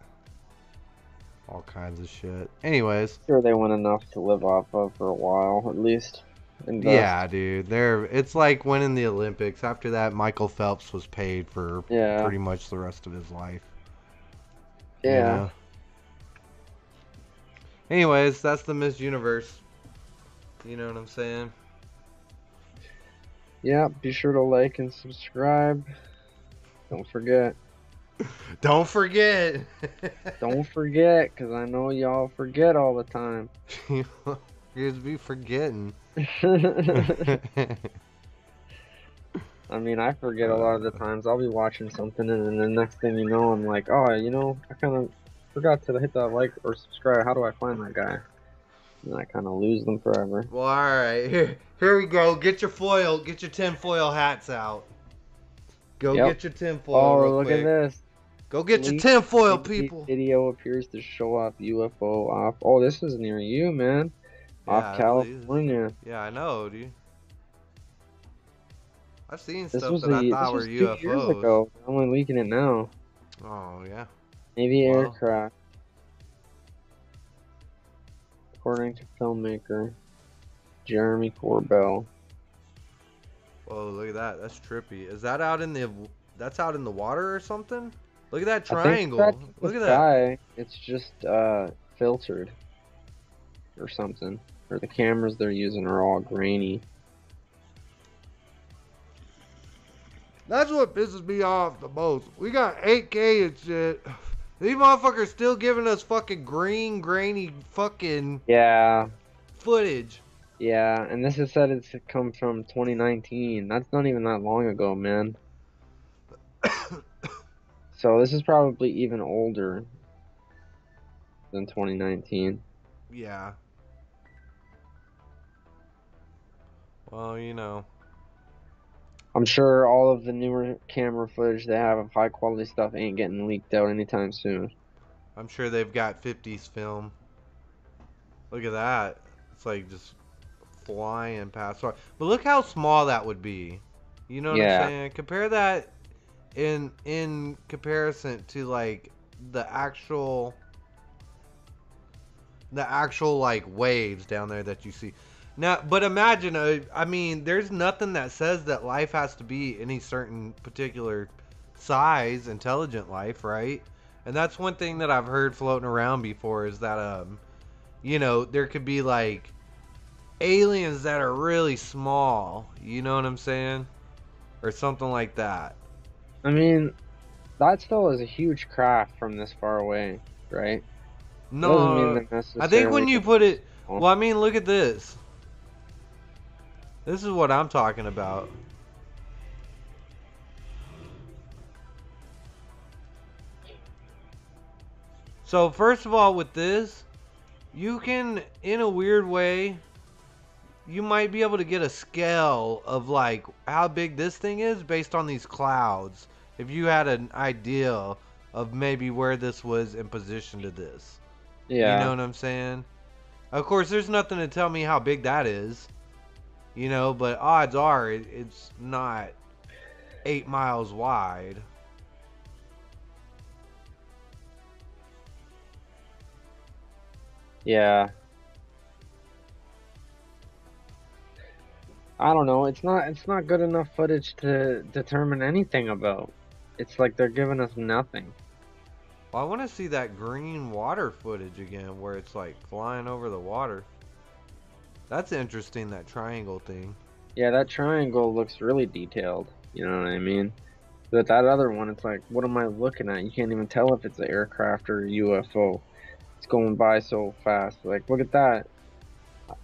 all kinds of shit. Anyways. Sure, they win enough to live off of for a while, at least. Invest. Yeah, dude. It's like winning the Olympics. After that, Michael Phelps was paid for pretty much the rest of his life. Yeah. You know? Anyways, that's the Miss Universe. You know what I'm saying? Yeah, be sure to like and subscribe. Don't forget. Don't forget. Don't forget, because I know y'all forget all the time. You just be forgetting. I mean, I forget a lot of the times. I'll be watching something, and then the next thing you know, I'm like, oh, you know, I kind of forgot to hit that like or subscribe. How do I find that guy? And I kind of lose them forever. Well, all right. Here we go. Get your foil. Get your tinfoil hats out. Go get your tinfoil real quick. Look at this. Go get your tinfoil, people. Video appears to show off UFO off. Oh, this is near you, man. Yeah, off California. Yeah, I know, dude. I've seen This stuff was that I thought were 2 UFOs. years ago. I'm only leaking it now. Oh, yeah. Navy aircraft. According to filmmaker Jeremy Corbell. Whoa, look at that. That's trippy. Is that out in the... That's out in the water or something? Look at that triangle. Look at that. It's just filtered or something. Or the cameras they're using are all grainy. That's what pisses me off the most. We got 8K and shit. These motherfuckers still giving us fucking green, grainy fucking footage. Yeah, and this is said it's come from 2019. That's not even that long ago, man. So this is probably even older than 2019. Yeah. Well, you know. I'm sure all of the newer camera footage they have of high quality stuff ain't getting leaked out anytime soon. I'm sure they've got 50s film. Look at that. It's like just flying past. But look how small that would be. You know what I'm saying? Compare that in comparison to like the actual like waves down there that you see. Now, but imagine, I mean, there's nothing that says that life has to be any certain particular size, intelligent life, right? And that's one thing that I've heard floating around before is that, you know, there could be like aliens that are really small, you know what I'm saying? Or something like that. I mean, that still is a huge craft from this far away, right? No, I think when you put it, well, I mean, look at this. This is what I'm talking about. So first of all, with this, you can, in a weird way, you might be able to get a scale of like how big this thing is based on these clouds. If you had an idea of maybe where this was in position to this. Yeah. You know what I'm saying? Of course, there's nothing to tell me how big that is. You know, but odds are it's not 8 miles wide. Yeah. I don't know. It's not good enough footage to determine anything about. It's like they're giving us nothing. Well, I want to see that green water footage again where it's like flying over the water. That's interesting, that triangle thing. Yeah, that triangle looks really detailed. You know what I mean? But that other one, it's like, what am I looking at? You can't even tell if it's an aircraft or a UFO. It's going by so fast. Like, look at that.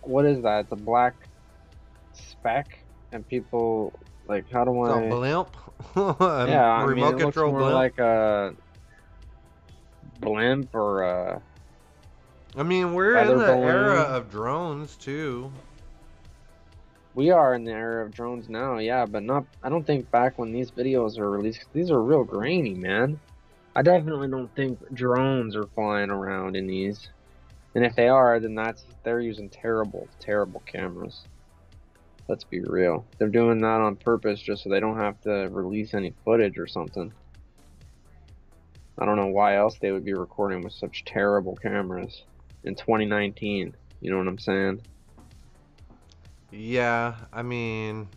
What is that? It's a black speck, and people like, how do I? It's a blimp. Yeah, I mean, remote it looks control more blimp. like a blimp or a. I mean, we're in the era of drones too. We are in the era of drones now, yeah, but not. I don't think back when these videos were released. These are real grainy, man. I definitely don't think drones are flying around in these. And if they are, then they're using terrible, terrible cameras. Let's be real. They're doing that on purpose just so they don't have to release any footage or something. I don't know why else they would be recording with such terrible cameras in 2019. You know what I'm saying? Yeah, I mean,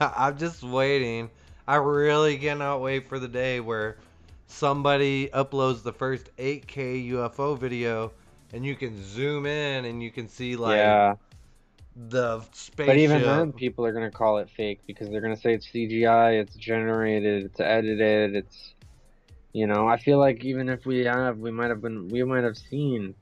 I'm just waiting. I really cannot wait for the day where somebody uploads the first 8K UFO video and you can zoom in and you can see like Yeah. the But even spaceship. then, people are gonna call it fake because they're gonna say it's CGI, it's generated, it's edited, it's, you know. I feel like even if we might have seen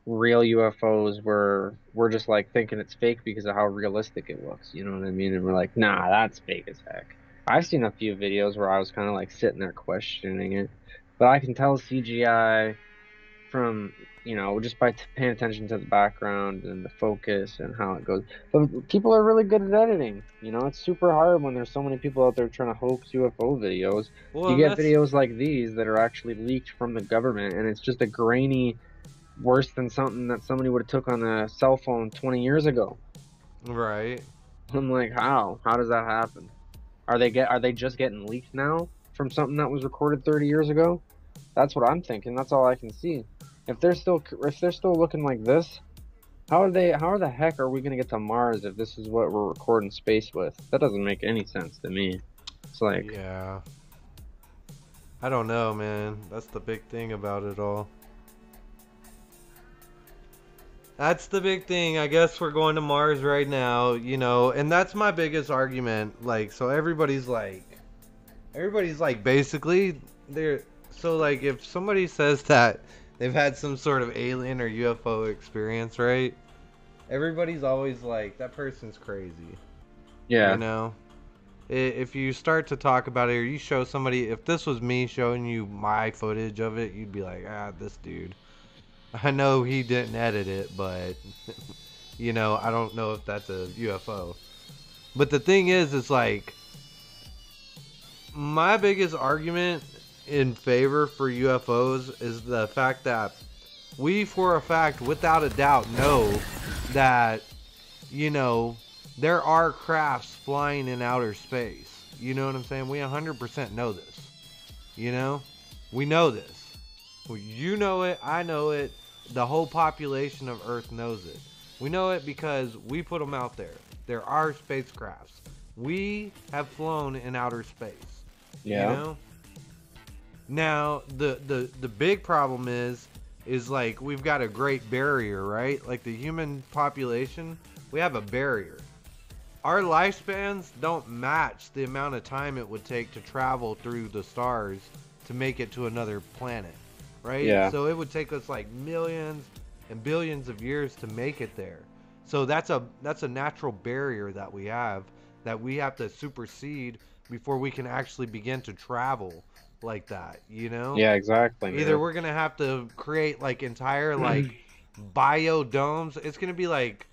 real UFOs where we're just like thinking it's fake because of how realistic it looks. You know what I mean? And we're like, nah, that's fake as heck. I've seen a few videos where I was kind of like sitting there questioning it, but I can tell CGI from, you know, just by paying attention to the background and the focus and how it goes. But people are really good at editing. You know, it's super hard when there's so many people out there trying to hoax UFO videos. Well, You and get that's videos like these that are actually leaked from the government, and it's just a grainy, worse than something that somebody would have took on a cell phone 20 years ago. right. I'm like, how? How does that happen? Are they just getting leaked now from something that was recorded 30 years ago? That's what I'm thinking. That's all I can see. If they're still looking like this, how the heck are we gonna get to Mars if this is what we're recording space with? That doesn't make any sense to me. It's like, Yeah. I don't know, man. That's the big thing about it all. That's the big thing. I guess we're going to Mars right now, you know, and that's my biggest argument. Like, so everybody's like basically they're so like if somebody says that they've had some sort of alien or UFO experience, right? Everybody's always like that person's crazy. yeah, You know? If you start to talk about it or you show somebody, if this was me showing you my footage of it, you'd be like, ah, this dude. I know he didn't edit it, but you know, I don't know if that's a UFO. But the thing is, it's like my biggest argument in favor for UFOs is the fact that we, for a fact, without a doubt, know that, you know, there are crafts flying in outer space. You know what I'm saying? We 100% know this. You know? We know this. Well, you know it, I know it, the whole population of Earth knows it. We know it because we put them out there. There are spacecrafts. We have flown in outer space. yeah, You know? Now, the big problem is like we've got a great barrier, right? Like the human population, we have a barrier. Our lifespans don't match the amount of time it would take to travel through the stars to make it to another planet, right? yeah, So it would take us like millions and billions of years to make it there. So that's a natural barrier that we have to supersede before we can actually begin to travel like that, you know? yeah, exactly, Either man. we're gonna have to create like entire like biodomes. It's gonna be like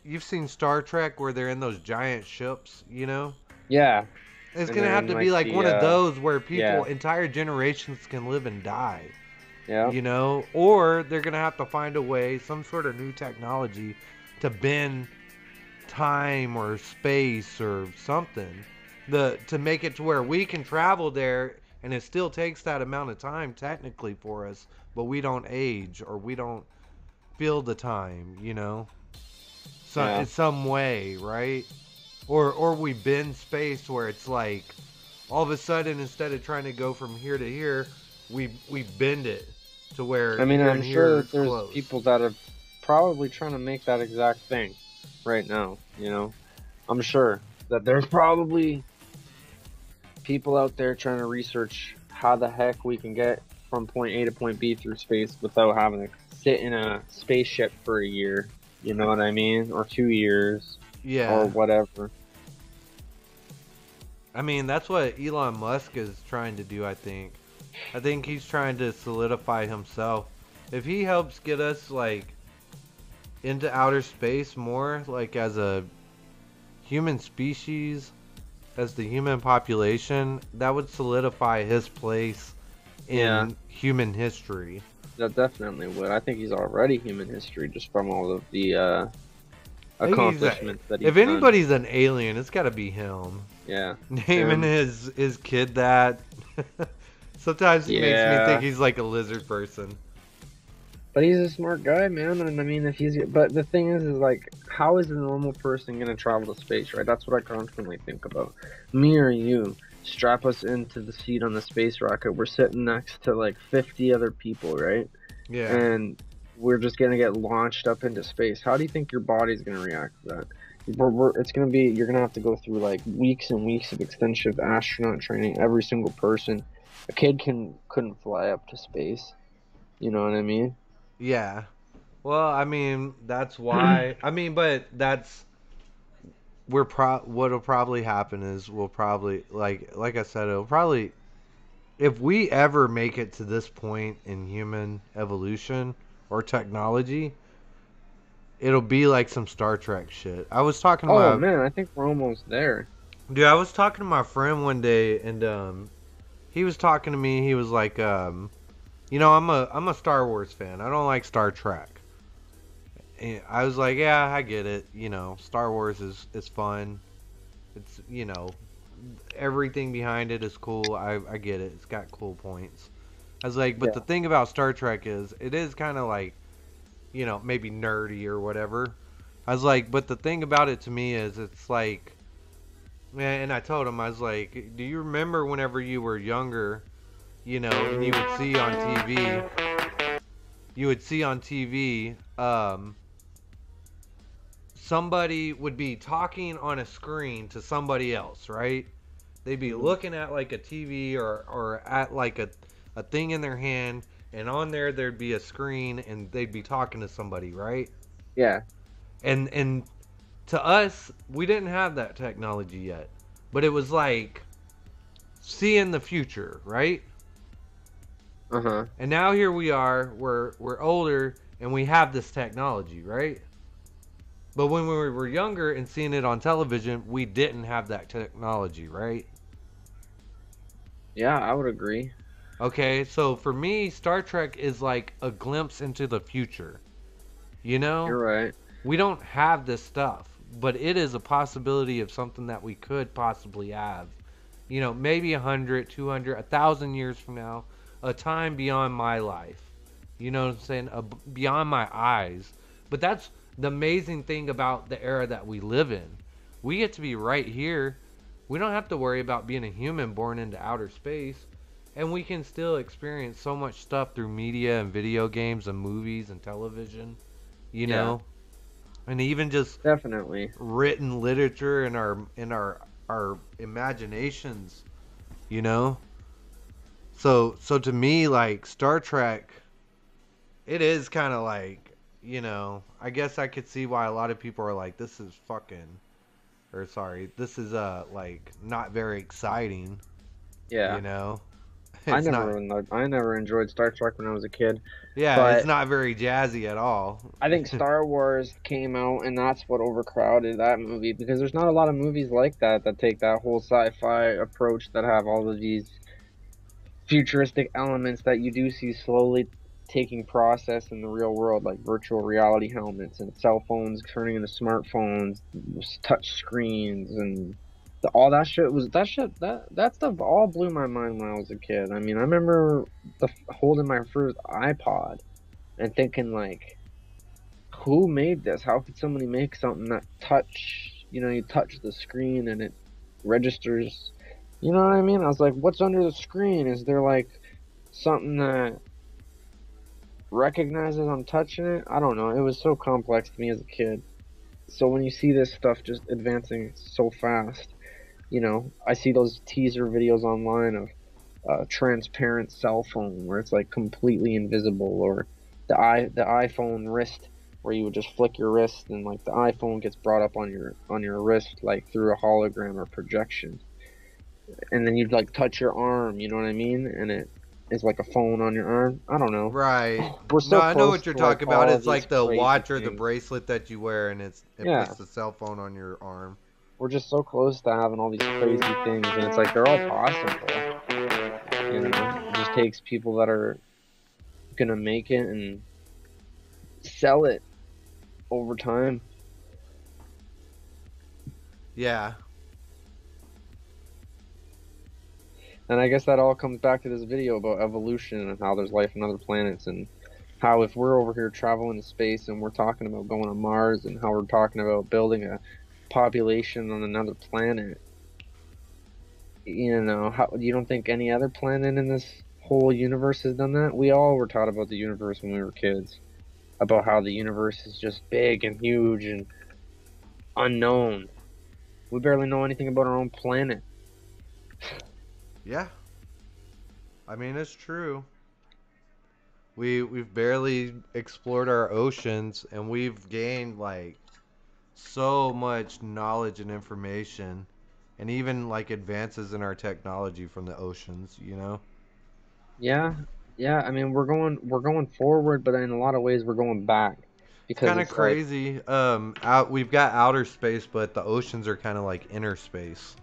you've seen Star Trek where they're in those giant ships, you know? Yeah, It's and gonna have then to be like the one of those where yeah, people, entire generations can live and die, yeah, you know? Or they're gonna have to find a way, some sort of new technology to bend time or space or something. To make it to where we can travel there and it still takes that amount of time technically for us, but we don't age or we don't feel the time, you know? So yeah. in some way, right? Or we bend space where it's like all of a sudden instead of trying to go from here to here, we bend it to where I mean, here I'm and sure here that it's there's close. people that are probably trying to make that exact thing right now, you know? I'm sure that there's probably people out there trying to research how the heck we can get from point A to point B through space without having to sit in a spaceship for a year, you know what I mean? Or 2 years, or Yeah. whatever. I mean, that's what Elon Musk is trying to do, I think. I think he's trying to solidify himself. If he helps get us like into outer space more, like as a human species, as the human population, that would solidify his place Yeah. in human history. That definitely would. I think he's already human history just from all of the I think accomplishments that he's if done. anybody's an alien, it's got to be him. Yeah. Naming his kid that. Sometimes he makes me think he's like a lizard person. But he's a smart guy, man. And I mean, but the thing is like, how is a normal person gonna travel to space, right? That's what I constantly think about. Me or you, strap us into the seat on the space rocket. We're sitting next to like 50 other people, right? Yeah. And we're just gonna get launched up into space. How do you think your body's gonna react to that? You're gonna have to go through like weeks and weeks of extensive astronaut training. Every single person, a kid couldn't fly up to space. You know what I mean? Yeah. Well, I mean, that's why. I mean, but that's what'll probably happen is we'll probably like I said, it'll probably if we ever make it to this point in human evolution or technology, it'll be like some Star Trek shit. I was talking to Oh man, I think we're almost there. Dude, I was talking to my friend one day, and he was talking to me. He was like, you know, I'm a Star Wars fan. I don't like Star Trek. And I was like, yeah, I get it. You know, Star Wars is fun. It's, you know, everything behind it is cool. I get it. It's got cool points. I was like, but the thing about Star Trek is it is kind of like, you know, maybe nerdy or whatever. I was like, but the thing about it to me is it's like, and I told him, I was like, do you remember whenever you were younger, you know, and you would see on TV, somebody would be talking on a screen to somebody else, right? They'd be looking at like a TV or at like a thing in their hand, and on there'd be a screen, and they'd be talking to somebody, right? Yeah. And to us, we didn't have that technology yet, but it was like seeing the future, right? Uh-huh. And now here we are, we're older, and we have this technology, right? But when we were younger and seeing it on television, we didn't have that technology, right? Yeah, I would agree. Okay, so for me, Star Trek is like a glimpse into the future. You know? You're right. We don't have this stuff, but it is a possibility of something that we could possibly have. You know, maybe 100, 200, 1,000 years from now, a time beyond my life. You know what I'm saying? Beyond my eyes. But that's the amazing thing about the era that we live in. We get to be right here. We don't have to worry about being a human born into outer space. And we can still experience so much stuff through media and video games and movies and television. You know? And even just definitely written literature in our imaginations, you know. So to me, like Star Trek, it is kind of like, you know, I guess I could see why a lot of people are like, this is fucking, or sorry, this is like not very exciting. Yeah. You know. I never enjoyed Star Trek when I was a kid. Yeah, but it's not very jazzy at all. I think Star Wars came out, and that's what overcrowded that movie, because there's not a lot of movies like that take that whole sci-fi approach that have all of these futuristic elements that you do see slowly taking process in the real world, like virtual reality helmets and cell phones turning into smartphones, touch screens, and all that shit that stuff all blew my mind when I was a kid. I mean, I remember holding my first iPod and thinking like, who made this? How could somebody make something that you touch the screen and it registers, you know what I mean? I was like, what's under the screen? Is there like something that recognizes I'm touching it? I don't know. It was so complex to me as a kid. So when you see this stuff just advancing so fast, you know, I see those teaser videos online of a transparent cell phone where it's like completely invisible, or the iPhone wrist where you would just flick your wrist and like the iPhone gets brought up on your wrist like through a hologram or projection, and then you'd like touch your arm, you know what I mean, and it is like a phone on your arm. I don't know. Right. We're so I know what you're talking about. It's like the watch or the things. bracelet that you wear, and it puts the cell phone on your arm. We're just so close to having all these crazy things, and it's like they're all possible. You know, it just takes people that are gonna make it and sell it over time. Yeah. And I guess that all comes back to this video about evolution and how there's life on other planets, and how if we're over here traveling to space and we're talking about going to Mars, and how we're talking about building a population on another planet, you know, how you don't think any other planet in this whole universe has done that? We all were taught about the universe when we were kids, about how the universe is just big and huge and unknown. We barely know anything about our own planet. Yeah. I mean, it's true. We've barely explored our oceans, and we've gained like so much knowledge and information, and even like advances in our technology from the oceans, you know? Yeah, yeah. I mean, we're going forward, but in a lot of ways, we're going back It's because kind of it's like, crazy. We've got outer space, but the oceans are kind of like inner space.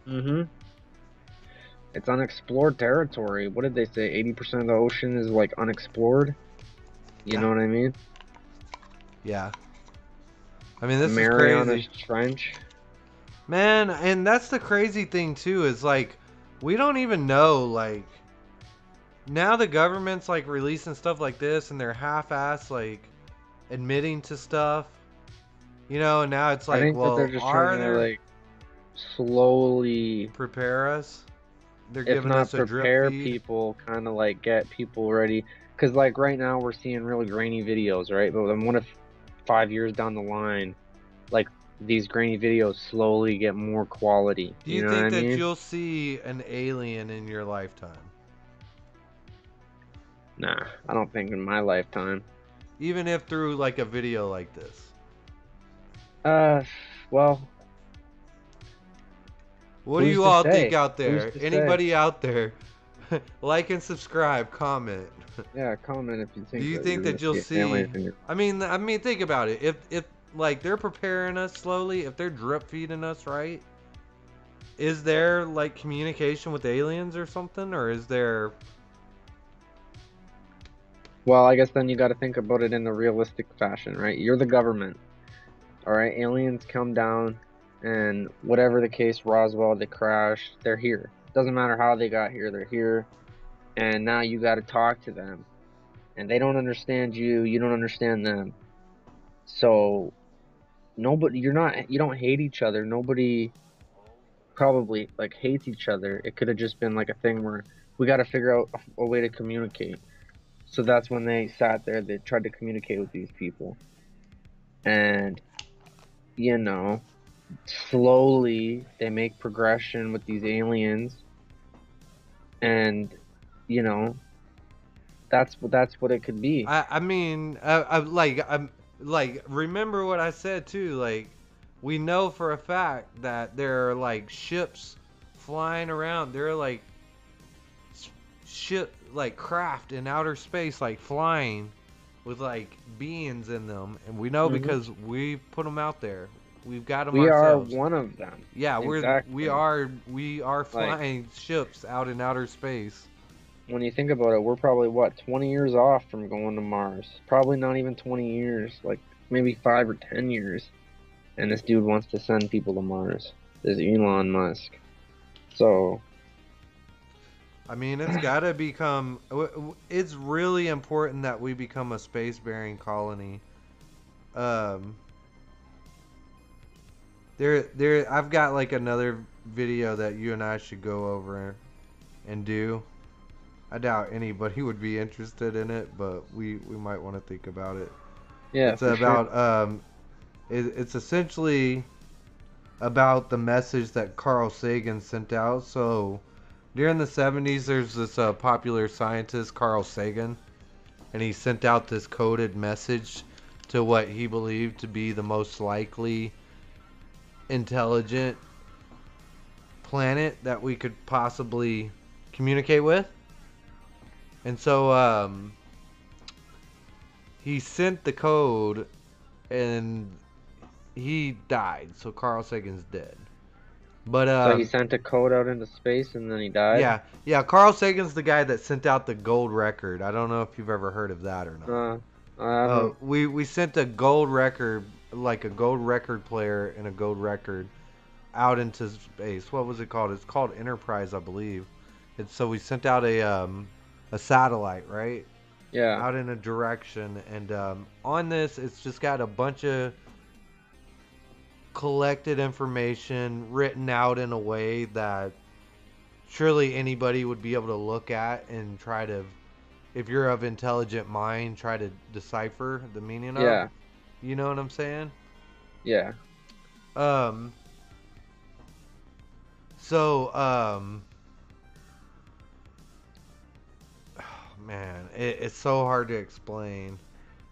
it's unexplored territory. What did they say? 80% of the ocean is like unexplored. You Yeah. know what I mean? Yeah. I mean, this is Mariana's crazy. Trench. Man, and that's the crazy thing too, is like we don't even know, like now the government's like releasing stuff like this and they're half-ass like admitting to stuff. You know, and now it's I like, think that they're well, just trying are to there like slowly, prepare us? They're if giving not us a drip prepare feed. people, kind of like get people ready. Because like right now we're seeing really grainy videos, right? But then what if 5 years down the line, like these grainy videos slowly get more quality? Do You you know what think I that mean? you'll see an alien in your lifetime? Nah, I don't think in my lifetime. Even if through like a video like this? Uh, well, What do who's you to all think say? out Who's there? to say? Anybody out there? Like and subscribe, comment. Yeah, comment if you Do think you that think you're that gonna you'll see an alien see? in your. I mean, think about it. If like they're preparing us slowly, if they're drip feeding us, right? Is there like communication with aliens or something, or is there? Well, I guess then you got to think about it in the realistic fashion, right? You're the government, all right? Aliens come down, and whatever the case, Roswell, they crashed, they're here. Doesn't matter how they got here, they're here, and now you got to talk to them, and they don't understand you, you don't understand them. So nobody, you don't hate each other. Nobody probably like hates each other. It could have just been like a thing where we got to figure out a way to communicate. So that's when they sat there, they tried to communicate with these people. And, you know, slowly they make progression with these aliens. And, you know, that's what it could be. I mean, I'm like remember what I said too. Like, we know for a fact that there are like ships flying around. There are like ship like craft in outer space like flying with like beings in them, and we know because we put them out there. We've got them We are ourselves. one of them. Yeah, Exactly. we are flying ships out in outer space. When you think about it, we're probably what, 20 years off from going to Mars. Probably not even 20 years, like maybe 5 or 10 years. And this dude wants to send people to Mars. This Elon Musk. So, I mean, it's got to become. It's really important that we become a space-bearing colony. I've got like another video that you and I should go over and do. I doubt anybody would be interested in it, but we might want to think about it. yeah, It's for about sure. it's essentially about the message that Carl Sagan sent out. So during the 70s, there's this popular scientist, Carl Sagan, and he sent out this coded message to what he believed to be the most likely intelligent planet that we could possibly communicate with. And so he sent the code and he died. So Carl Sagan's dead. But So he sent a code out into space and then he died? yeah, Carl Sagan's the guy that sent out the gold record. I don't know if you've ever heard of that or not. I haven't. We sent a gold record, like a gold record player and a gold record out into space. What was it called? It's called Enterprise, I believe. So we sent out a satellite, right? Yeah. Out in a direction, and on this, it's just got a bunch of collected information written out in a way that surely anybody would be able to look at and try to, if you're of intelligent mind, try to decipher the meaning Yeah. of. You know what I'm saying? Yeah. So, man, it's so hard to explain.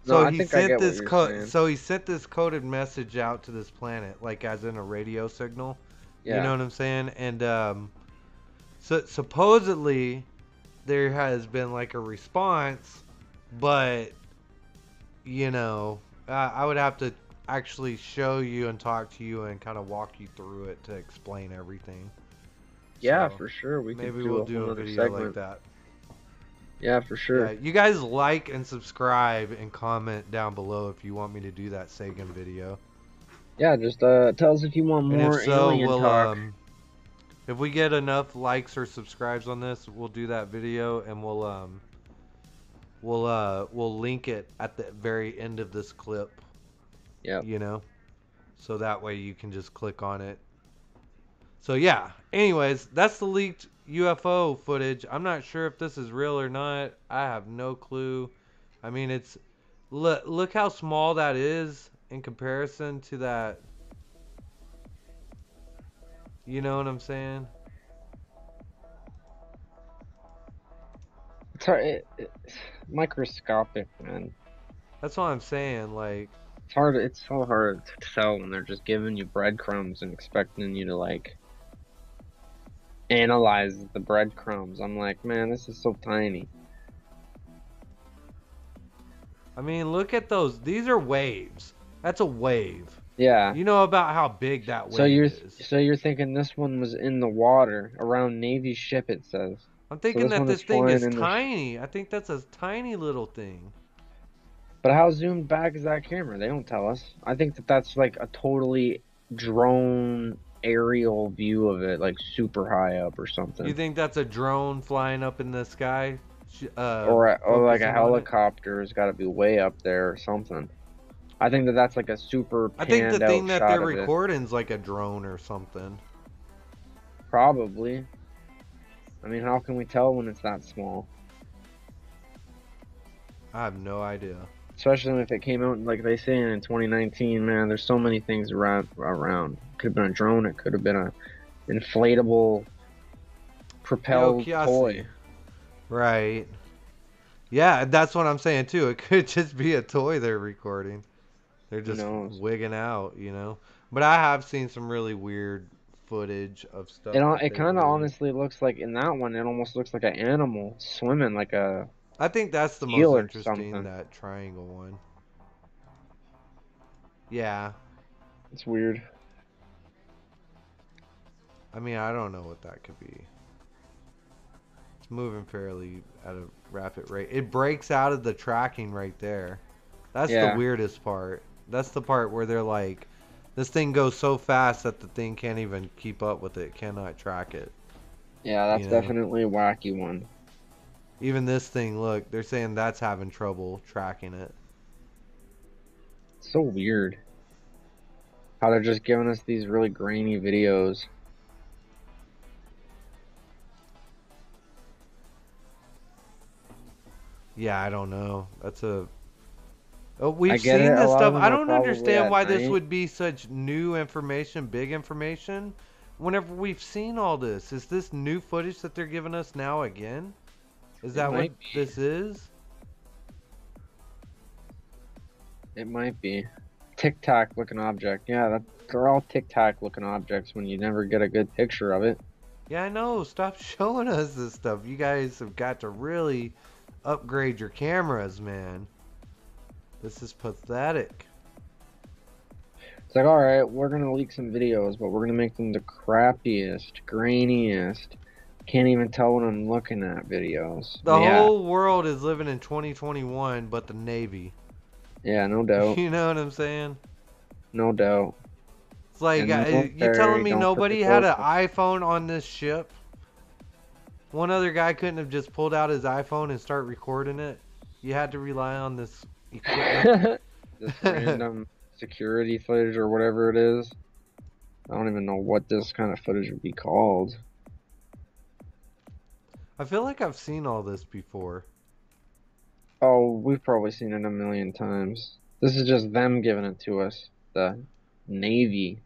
No, So I he think I sent get what this you're code. saying. So he sent this coded message out to this planet, like as in a radio signal. Yeah. You know what I'm saying? And so supposedly there has been like a response, but you know, I would have to actually show you and talk to you and kind of walk you through it to explain everything. Yeah, So for sure. We could maybe do we'll a do whole a other video segment. like that. Yeah, for sure. Yeah, you guys like and subscribe and comment down below if you want me to do that Sagan video. Yeah, just tell us if you want And more if so, alien we'll talk. if we get enough likes or subscribes on this, we'll do that video and we'll link it at the very end of this clip. Yeah. You know? So that way you can just click on it. So yeah, anyways, that's the leaked UFO footage. I'm not sure if this is real or not. I have no clue. I mean, it's look how small that is in comparison to that. You know what I'm saying? It's hard. It's microscopic, man. That's what I'm saying. Like, It's hard. It's so hard to tell when they're just giving you breadcrumbs and expecting you to like analyze the breadcrumbs. I'm like, man, this is so tiny. I mean, look at those. These are waves. That's a wave. Yeah. You know about how big that wave is. So you're thinking this one was in the water around Navy ship, it says. I'm thinking that one this is thing flying is in the tiny. I think that's a tiny little thing. But how zoomed back is that camera? They don't tell us. I think that that's like a totally drone aerial view of it, like super high up or something. You think that's a drone flying up in the sky? Or like focusing a on it? helicopter has got to be way up there or something. I think that that's like a super I think the panned thing out that shot they're of it. recording is like a drone or something. Probably. I mean, how can we tell when it's that small? I have no idea. Especially if it came out, like they say, in 2019, man, there's so many things around. Could have been a drone, it could have been a inflatable propelled toy. Right. Yeah, that's what I'm saying too. It could just be a toy they're recording. They're just wigging out, you know. But I have seen some really weird footage of stuff. It kind of honestly looks like, in that one, it almost looks like an animal swimming, like a I think that's the most interesting, that triangle one. Yeah. It's weird. I mean, I don't know what that could be. It's moving fairly at a rapid rate. It breaks out of the tracking right there. That's the weirdest part. That's the part where they're like, this thing goes so fast that the thing can't even keep up with it, cannot track it. Yeah, that's definitely a wacky one. Even this thing, look, they're saying that's having trouble tracking it. So weird. How they're just giving us these really grainy videos. Yeah, I don't know. That's a... we've seen this stuff. I don't understand why this would be such new information, big information, whenever we've seen all this. Is this new footage that they're giving us now again? Is that what this is? It might be. Tic-tac looking object. Yeah, they're all tic-tac looking objects when you never get a good picture of it. Yeah, I know. Stop showing us this stuff. You guys have got to really upgrade your cameras, man. This is pathetic. It's like, all right, we're gonna leak some videos, but we're gonna make them the crappiest, grainiest. Can't even tell what I'm looking at videos. The Yeah, whole world is living in 2021, but the Navy. yeah, no doubt, You know what I'm saying? no doubt. It's like, And the you telling military me don't nobody had an participate. iPhone on this ship? One other guy couldn't have just pulled out his iPhone and start recording it? You had to rely on this equipment? This random security footage or whatever it is. I don't even know what this kind of footage would be called. I feel like I've seen all this before. Oh, we've probably seen it a million times. This is just them giving it to us. The Navy,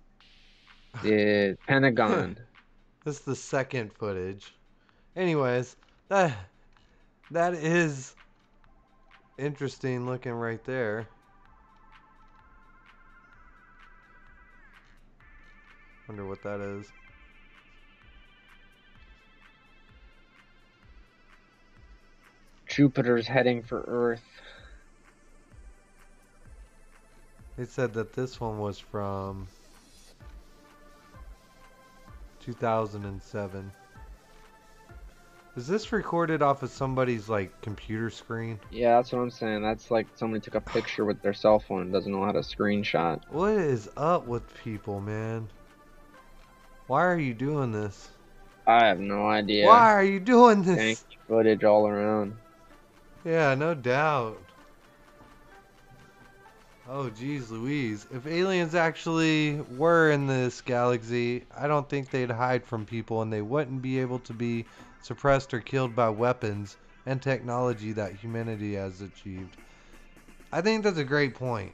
the Pentagon. This is the second footage. Anyways, that is interesting looking right there. Wonder what that is. Jupiter's heading for Earth. They said that this one was from 2007. Is this recorded off of somebody's like computer screen? Yeah, that's what I'm saying. That's like somebody took a picture with their cell phone and doesn't know how to screenshot. What is up with people, man? Why are you doing this? I have no idea. Why are you doing this? Dank footage all around. Yeah, no doubt. Oh, geez Louise. If aliens actually were in this galaxy, I don't think they'd hide from people and they wouldn't be able to be suppressed or killed by weapons and technology that humanity has achieved. I think that's a great point.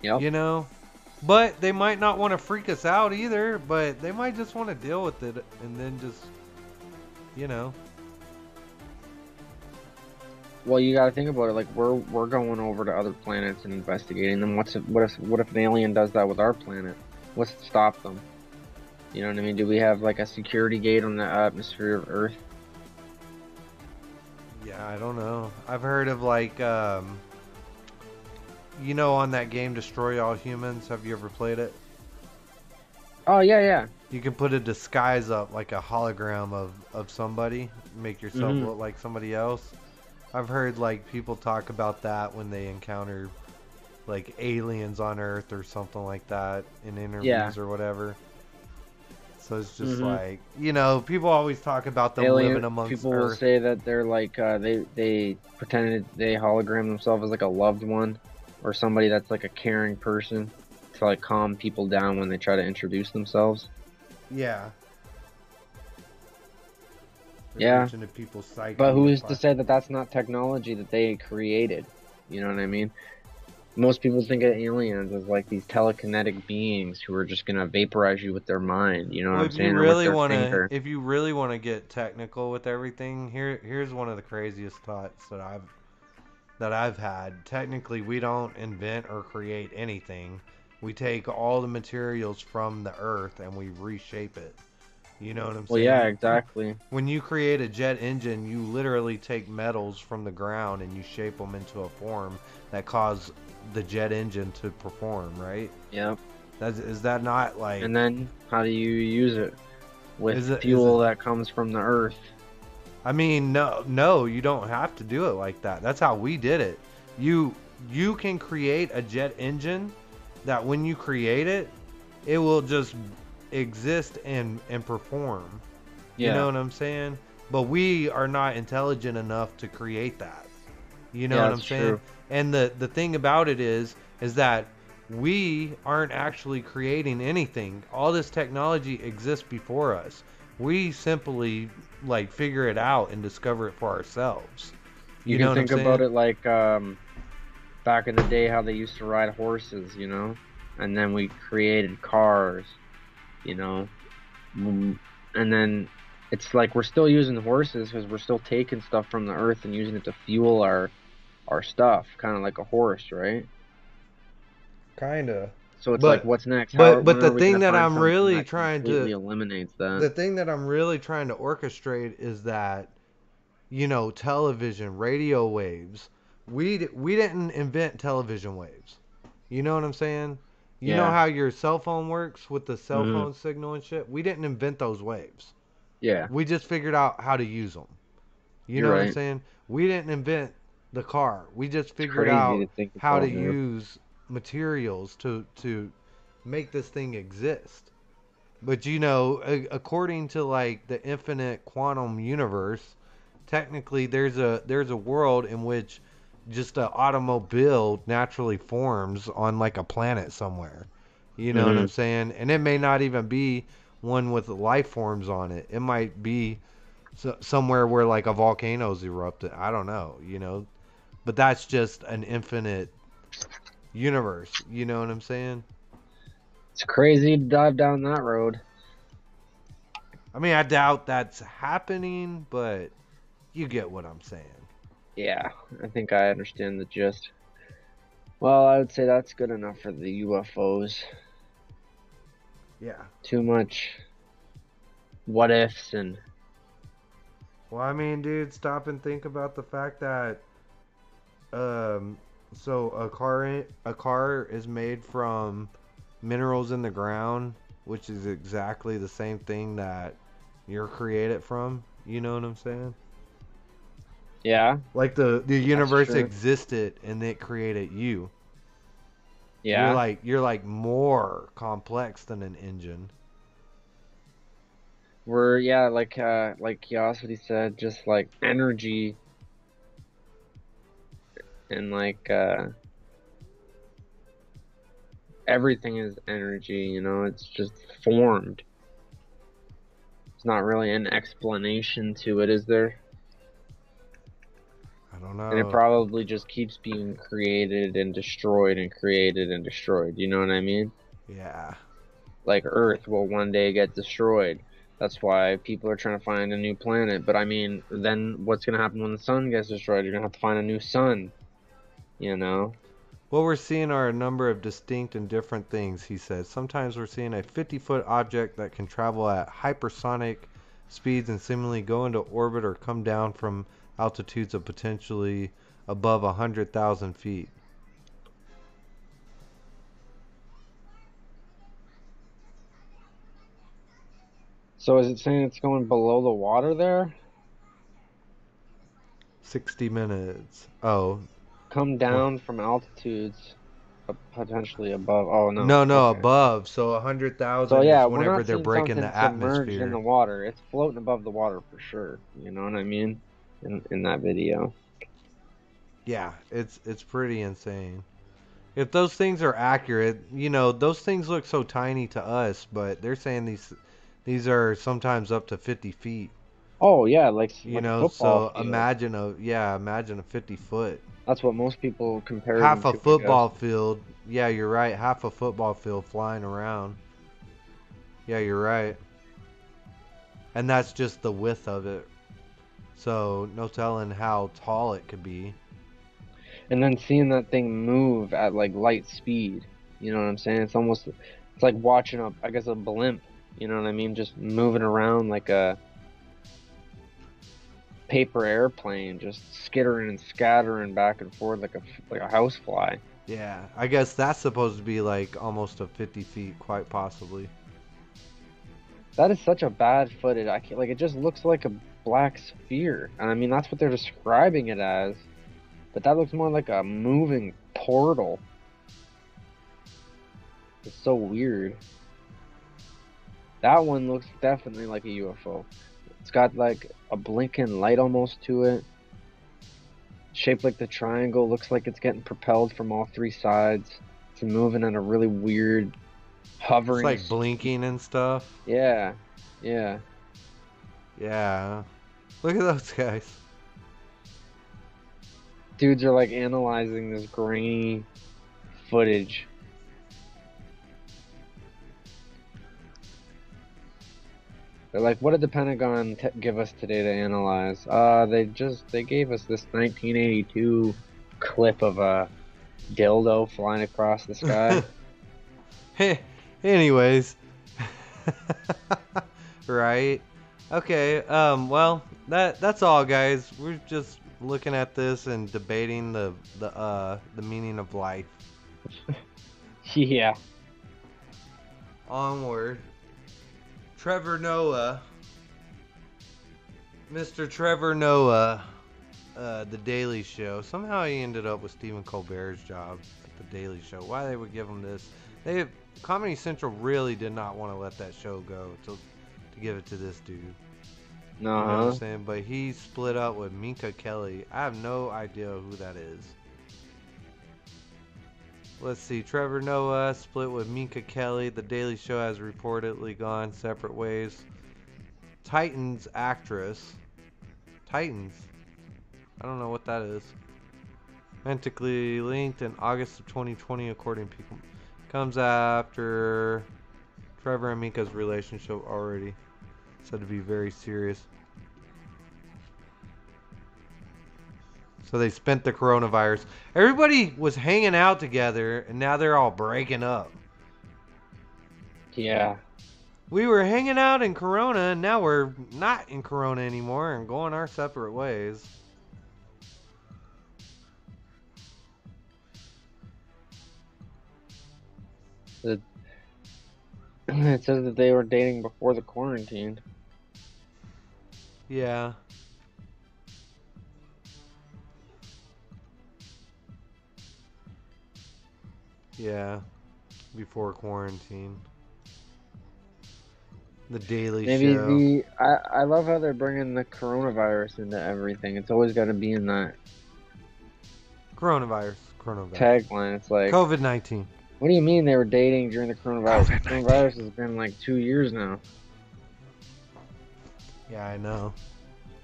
Yep. You know? But they might not want to freak us out either, but they might just want to deal with it and then just, you know. Well, you gotta think about it. Like we're going over to other planets and investigating them. What if an alien does that with our planet? What's to stop them? You know what I mean? Do we have like a security gate on the atmosphere of Earth? Yeah, I don't know. I've heard of like, you know, on that game Destroy All Humans. Have you ever played it? Oh yeah, yeah. You can put a disguise up, like a hologram of somebody, make yourself look like somebody else. I've heard like people talk about that when they encounter like aliens on Earth or something like that in interviews or whatever. So it's just like, you know, people always talk about them living amongst people Earth. will say that they're like they pretended they hologram themselves as like a loved one or somebody that's like a caring person to like calm people down when they try to introduce themselves. Yeah. Yeah. But who's to say that that's not technology that they created? You know what I mean? Most people think of aliens as like these telekinetic beings who are just gonna vaporize you with their mind. You know what I'm saying? If you really want to get technical with everything, here's one of the craziest thoughts that I've had. Technically, we don't invent or create anything. We take all the materials from the Earth and we reshape it. You know what I'm saying? Well, yeah, exactly. When you create a jet engine, you literally take metals from the ground and you shape them into a form that cause the jet engine to perform, right? Yep. Is that not like... And then, how do you use it? With fuel that comes from the Earth. I mean, no, you don't have to do it like that. That's how we did it. You can create a jet engine that when you create it, it will just exist and perform. You know what I'm saying? But we are not intelligent enough to create that. You know what I'm saying? True. And the thing about it is that we aren't actually creating anything. All this technology exists before us. We simply like figure it out and discover it for ourselves. You can think about it like back in the day how they used to ride horses, you know? And then we created cars, you know? And then it's like we're still using horses because we're still taking stuff from the Earth and using it to fuel our stuff, kind of like a horse, right? Kinda. So it's like, what's next? But the thing that I'm really trying to eliminates that. The thing that I'm really trying to orchestrate is that, you know, television, radio waves. We didn't invent television waves. You know what I'm saying? You know Yeah. how your cell phone works with the cell Mhm. phone signal and shit? We didn't invent those waves. Yeah. We just figured out how to use them. You know You're what I'm right. saying? We didn't invent the car. We just It's figured crazy out to think how to about, man. use materials to make this thing exist. But you know, according to like the infinite quantum universe, technically there's a world in which just an automobile naturally forms on like a planet somewhere. You know what I'm Mhm. saying? And it may not even be one with life forms on it. It might be somewhere where like a volcano's erupted. I don't know, you know. But that's just an infinite universe. You know what I'm saying? It's crazy to dive down that road. I mean, I doubt that's happening, but you get what I'm saying. Yeah, I think I understand the gist. Well, I would say that's good enough for the UFOs. Yeah. Too much what ifs and Well, I mean, dude, stop and think about the fact that um so a car is made from minerals in the ground, which is exactly the same thing that you're created from. You know what I'm saying? yeah, Like the that's universe true. existed and it created you. Yeah, You're like more complex than an engine. we're yeah, like Curiosity said, just like energy and everything is energy, you know, it's just formed. It's not really an explanation to it, is there? I don't And it know. probably just keeps being created and destroyed and created and destroyed. You know what I mean? Yeah. Like Earth will one day get destroyed. That's why people are trying to find a new planet. But I mean, then what's gonna happen when the sun gets destroyed? You're gonna have to find a new sun, you know? What we're seeing are a number of distinct and different things, he says. Sometimes we're seeing a 50-foot object that can travel at hypersonic speeds and seemingly go into orbit or come down from altitudes of potentially above 100,000 feet. So is it saying it's going below the water there? 60 minutes. Oh, Come what? down from altitudes potentially above. Oh no. No, no, Okay. above. So So 100,000 is yeah, we're whenever not they're seeing breaking something the submerged in the atmosphere. water. It's floating above the water for sure. You know what I mean? In that video. Yeah, it's pretty insane. If those things are accurate, you know, those things look so tiny to us, but they're saying these are sometimes up to 50 feet. Oh yeah, You like a know, football so field. imagine a 50 foot. That's what most people compare them Half a to, I guess. football field. Yeah, you're right. Half a football field flying around. Yeah, you're right. And that's just the width of it. So, no telling how tall it could be. And then seeing that thing move at like light speed. You know what I'm saying? It's like watching I guess a blimp. You know what I mean? Just moving around like a paper airplane, just skittering and scattering back and forth like a housefly. Yeah, I guess that's supposed to be like almost a 50 feet, quite possibly. That is such a bad footage. I can't, like it just looks like a black sphere. And I mean that's what they're describing it as. But that looks more like a moving portal. It's so weird. That one looks definitely like a UFO. It's got like a blinking light almost to it. Shaped like the triangle, looks like it's getting propelled from all three sides. It's moving at a really weird It's hovering like speed. blinking and stuff. Yeah, yeah. Yeah. Look at those guys. Dudes are like analyzing this grainy footage. They're like, what did the Pentagon give us today to analyze? They gave us this 1982 clip of a dildo flying across the sky. Hey, anyways. Right? Okay, well, that's all, guys. We're just looking at this and debating the meaning of life. Yeah. Onward. Trevor Noah. Mr. Trevor Noah. The Daily Show. Somehow he ended up with Stephen Colbert's job at the Daily Show. Why they would give him this? Comedy Central really did not want to let that show go to give it to this dude. You know what I'm saying? But he split up with Minka Kelly. I have no idea who that is. Let's see. Trevor Noah split with Minka Kelly. The Daily Show has reportedly gone separate ways. Titans actress. Titans? I don't know what that is. Romantically linked in August of 2020, according to people. Comes after Trevor and Minka's relationship already said to be very serious. So they spent the coronavirus. Everybody was hanging out together, and now they're all breaking up. Yeah. We were hanging out in Corona, and now we're not in Corona anymore and going our separate ways. It says that they were dating before the quarantine. Yeah. Yeah. Before quarantine. The Daily Show. I love how they're bringing the coronavirus into everything. It's always got to be in that Coronavirus. tagline. It's like COVID-19. What do you mean they were dating during the coronavirus? The coronavirus has been like 2 years now. Yeah, I know.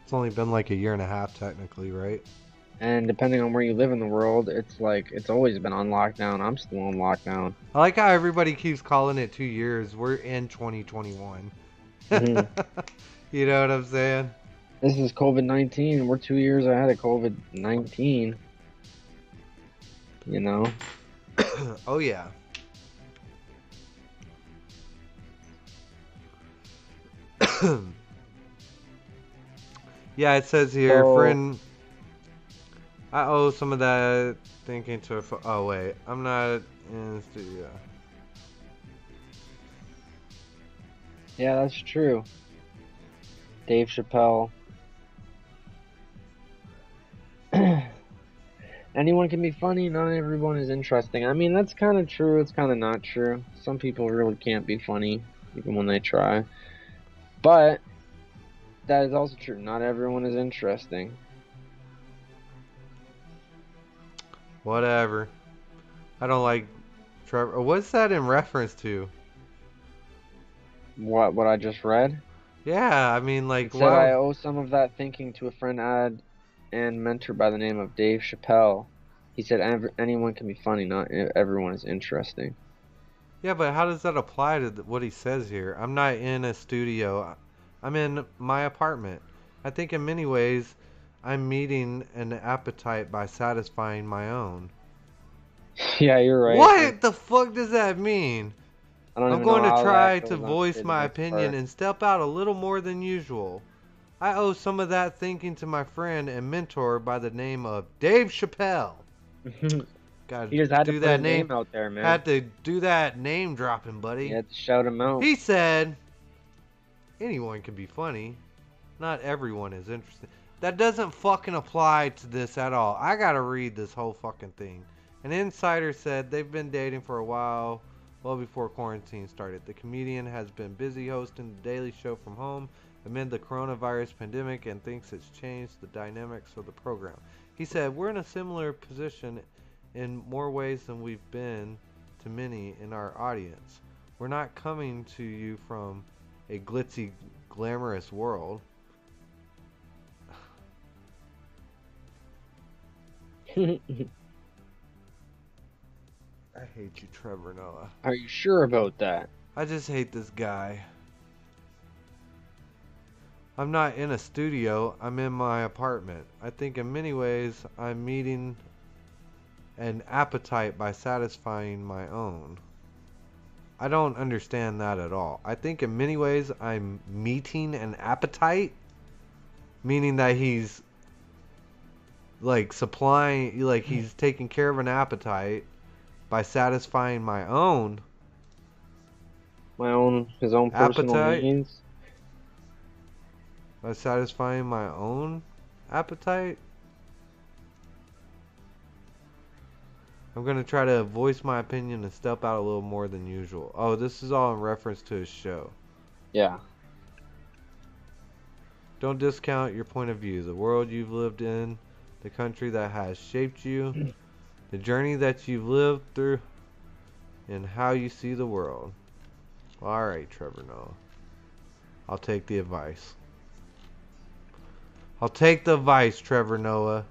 It's only been like a year and a half technically, right? And depending on where you live in the world, it's like it's always been on lockdown. I'm still on lockdown. I like how everybody keeps calling it 2 years. We're in 2021. Mm-hmm. You know what I'm saying? This is COVID-19. We're 2 years ahead of COVID-19. You know? Oh, yeah. Yeah, it says here, friend, I owe some of that thinking to a... Oh, wait. I'm not in the studio. Yeah, that's true. Dave Chappelle. Anyone can be funny, not everyone is interesting. I mean, that's kind of true, it's kind of not true. Some people really can't be funny, even when they try. But, that is also true, not everyone is interesting. Whatever. I don't like Trevor. What's that in reference to? What I just read? Yeah, I mean, like, It said I owe some of that thinking to a friend and mentor by the name of Dave Chappelle. He said anyone can be funny, not everyone is interesting. Yeah, but how does that apply to what he says here? I'm not in a studio. I'm in my apartment. I think in many ways, I'm meeting an appetite by satisfying my own. Yeah, you're right. What the fuck does that mean? I'm going to try to goes on voice my the next opinion part. and step out a little more than usual. I owe some of that thinking to my friend and mentor by the name of Dave Chappelle. Gotta He just had to do put that his name out there, man. Had to do that name dropping, buddy. You had to shout him out. He said, anyone can be funny. Not everyone is interested. That doesn't fucking apply to this at all. I gotta read this whole fucking thing. An insider said they've been dating for a while, well before quarantine started. The comedian has been busy hosting the Daily Show from home amid the coronavirus pandemic and thinks it's changed the dynamics of the program. He said, we're in a similar position in more ways than we've been to many in our audience. We're not coming to you from a glitzy, glamorous world. I hate you, Trevor Noah. Are you sure about that? I just hate this guy. I'm not in a studio, I'm in my apartment. I think in many ways I'm meeting an appetite by satisfying my own. I don't understand that at all. I think in many ways I'm meeting an appetite, meaning that he's like supplying, like he's taking care of an appetite by satisfying my own his own personal appetite. needs. By satisfying my own appetite. I'm going to try to voice my opinion and step out a little more than usual. Oh, this is all in reference to his show. Yeah. Don't discount your point of view, the world you've lived in, the country that has shaped you, the journey that you've lived through, and how you see the world. Alright, Trevor Noah. I'll take the advice. I'll take the advice, Trevor Noah.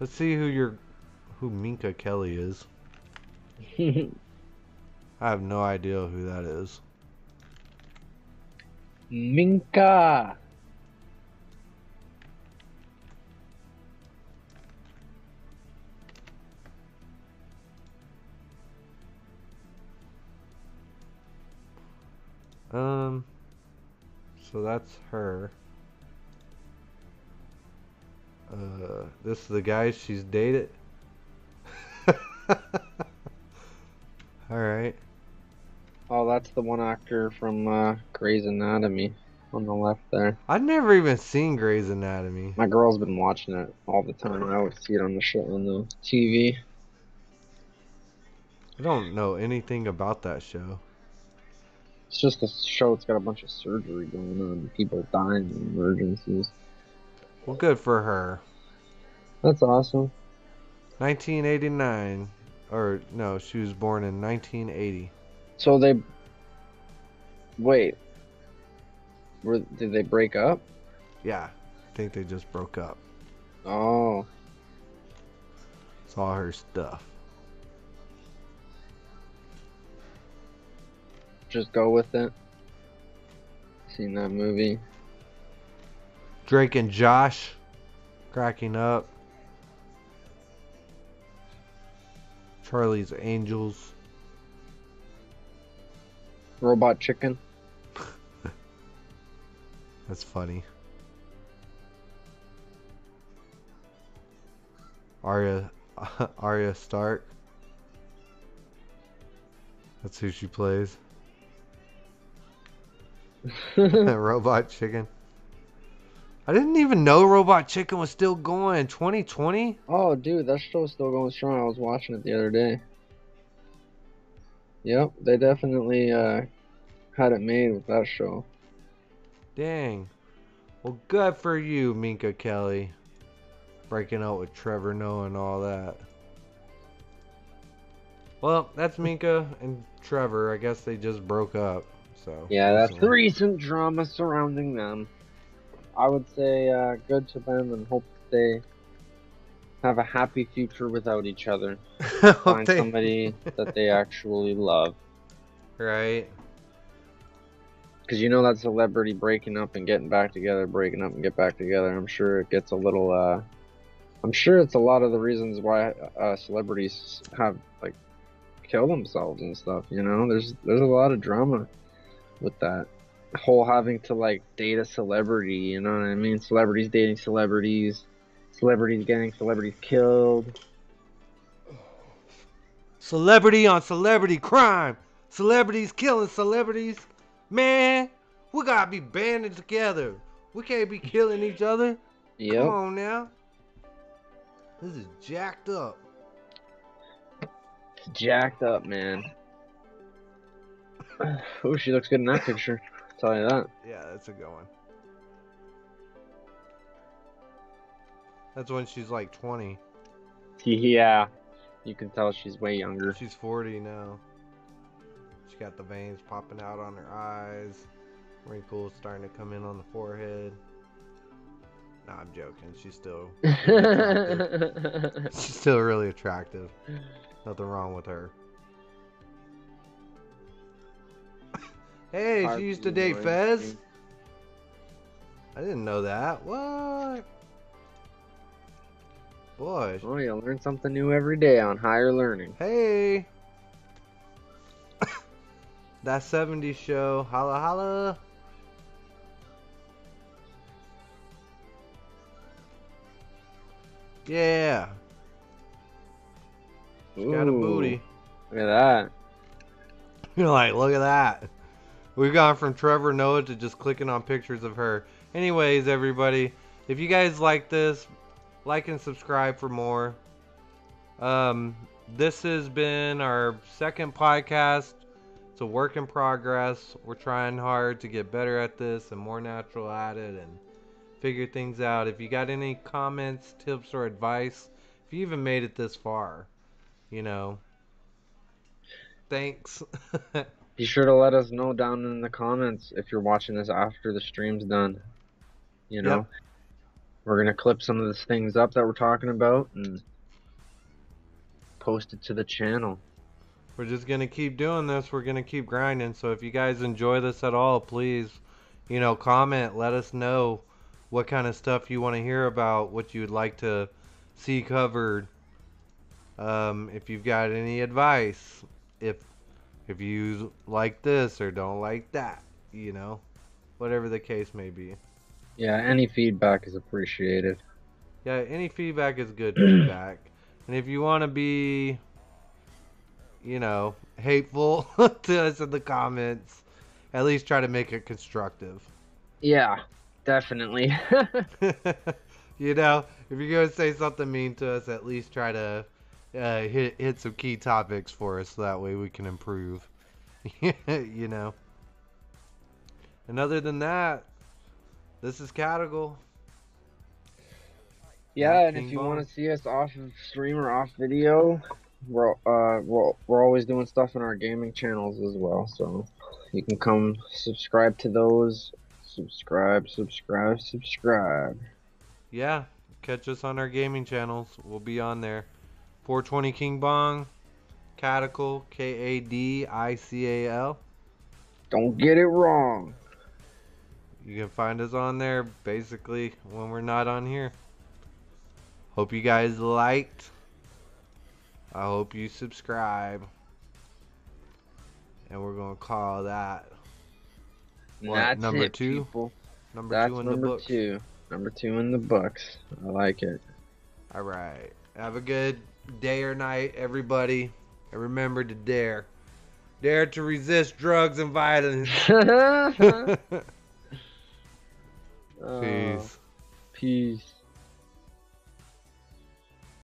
Let's see who Minka Kelly is. I have no idea who that is. Minka. So that's her. This is the guy she's dated. Alright. Oh, that's the one actor from Grey's Anatomy on the left there. I've never even seen Grey's Anatomy. My girl's been watching it all the time. I always see it on the show on the TV. I don't know anything about that show. It's just a show that's got a bunch of surgery going on. People dying in emergencies. Well, good for her. That's awesome. 1989. Or, no, she was born in 1980. So they... Wait. Did they break up? Yeah, I think they just broke up. Oh. It's all her stuff. Just go with it. Seen that movie. Drake and Josh cracking up. Charlie's Angels. Robot Chicken. That's funny. Arya Stark. That's who she plays. Robot Chicken. I didn't even know Robot Chicken was still going. 2020? Oh, dude, that show's still going strong. I was watching it the other day. Yep, they definitely had it made with that show. Dang. Well, good for you, Minka Kelly. Breaking out with Trevor Noah and all that. Well, that's Minka and Trevor. I guess they just broke up. So Yeah, that's the recent drama surrounding them. I would say good to them and hope that they have a happy future without each other. Find somebody that they actually love. Right. Because you know that celebrity breaking up and getting back together, breaking up and get back together. I'm sure it gets a little. I'm sure it's a lot of the reasons why celebrities have like kill themselves and stuff. You know, there's a lot of drama with that whole having to like date a celebrity. You know what I mean? Celebrities dating celebrities, celebrities getting celebrities killed. Celebrity on celebrity crime. Celebrities killing celebrities. Man, we gotta be banded together. We can't be killing each other. Yep. Come on now. This is jacked up. It's jacked up, man. Oh, she looks good in that picture. I'll tell you that. Yeah, that's a good one. That's when she's like 20. Yeah. You can tell she's way younger. She's 40 now. She got the veins popping out on her eyes. Wrinkles starting to come in on the forehead. Nah, I'm joking. She's still she's still really attractive. Nothing wrong with her. Hey, she used to date Fez? I didn't know that. What? Boy. Oh, you learn something new every day on Higher Learning. Hey. That 70s show. Holla holla. Yeah. She's got a booty. Look at that. You're like, look at that. We've gone from Trevor Noah to just clicking on pictures of her. Anyways, everybody, if you guys like this, like and subscribe for more. This has been our second podcast. It's a work in progress. We're trying hard to get better at this and more natural at it and figure things out. If you got any comments, tips, or advice, if you even made it this far, you know, thanks. Be sure to let us know down in the comments if you're watching this after the stream's done. You know, Yep. we're gonna clip some of the things up that we're talking about and post it to the channel. We're just going to keep doing this. We're going to keep grinding. So if you guys enjoy this at all, please, you know, comment. Let us know what kind of stuff you want to hear about, what you would like to see covered. If you've got any advice, if you like this or don't like that, you know, whatever the case may be. Yeah, any feedback is appreciated. Yeah, any feedback is good feedback. And if you want to be, you know, hateful to us in the comments, at least try to make it constructive. Yeah, definitely. You know, if you're going to say something mean to us, at least try to hit some key topics for us so that way we can improve. You know. And other than that, this is Cadical. Yeah, and if you want to see us off of stream or off video, we're always doing stuff in our gaming channels as well, so you can come subscribe to those. Subscribe. Yeah, catch us on our gaming channels. We'll be on there. 420 KingBong, Kadical, Kadical. Don't get it wrong. You can find us on there basically when we're not on here. Hope you guys liked. I hope you subscribe. And we're going to call that That's number it, 2? people. Number 2 in the books. Number 2 in the books. I like it. All right. Have a good day or night, everybody. And remember to dare. Dare to resist drugs and violence. Peace. Peace.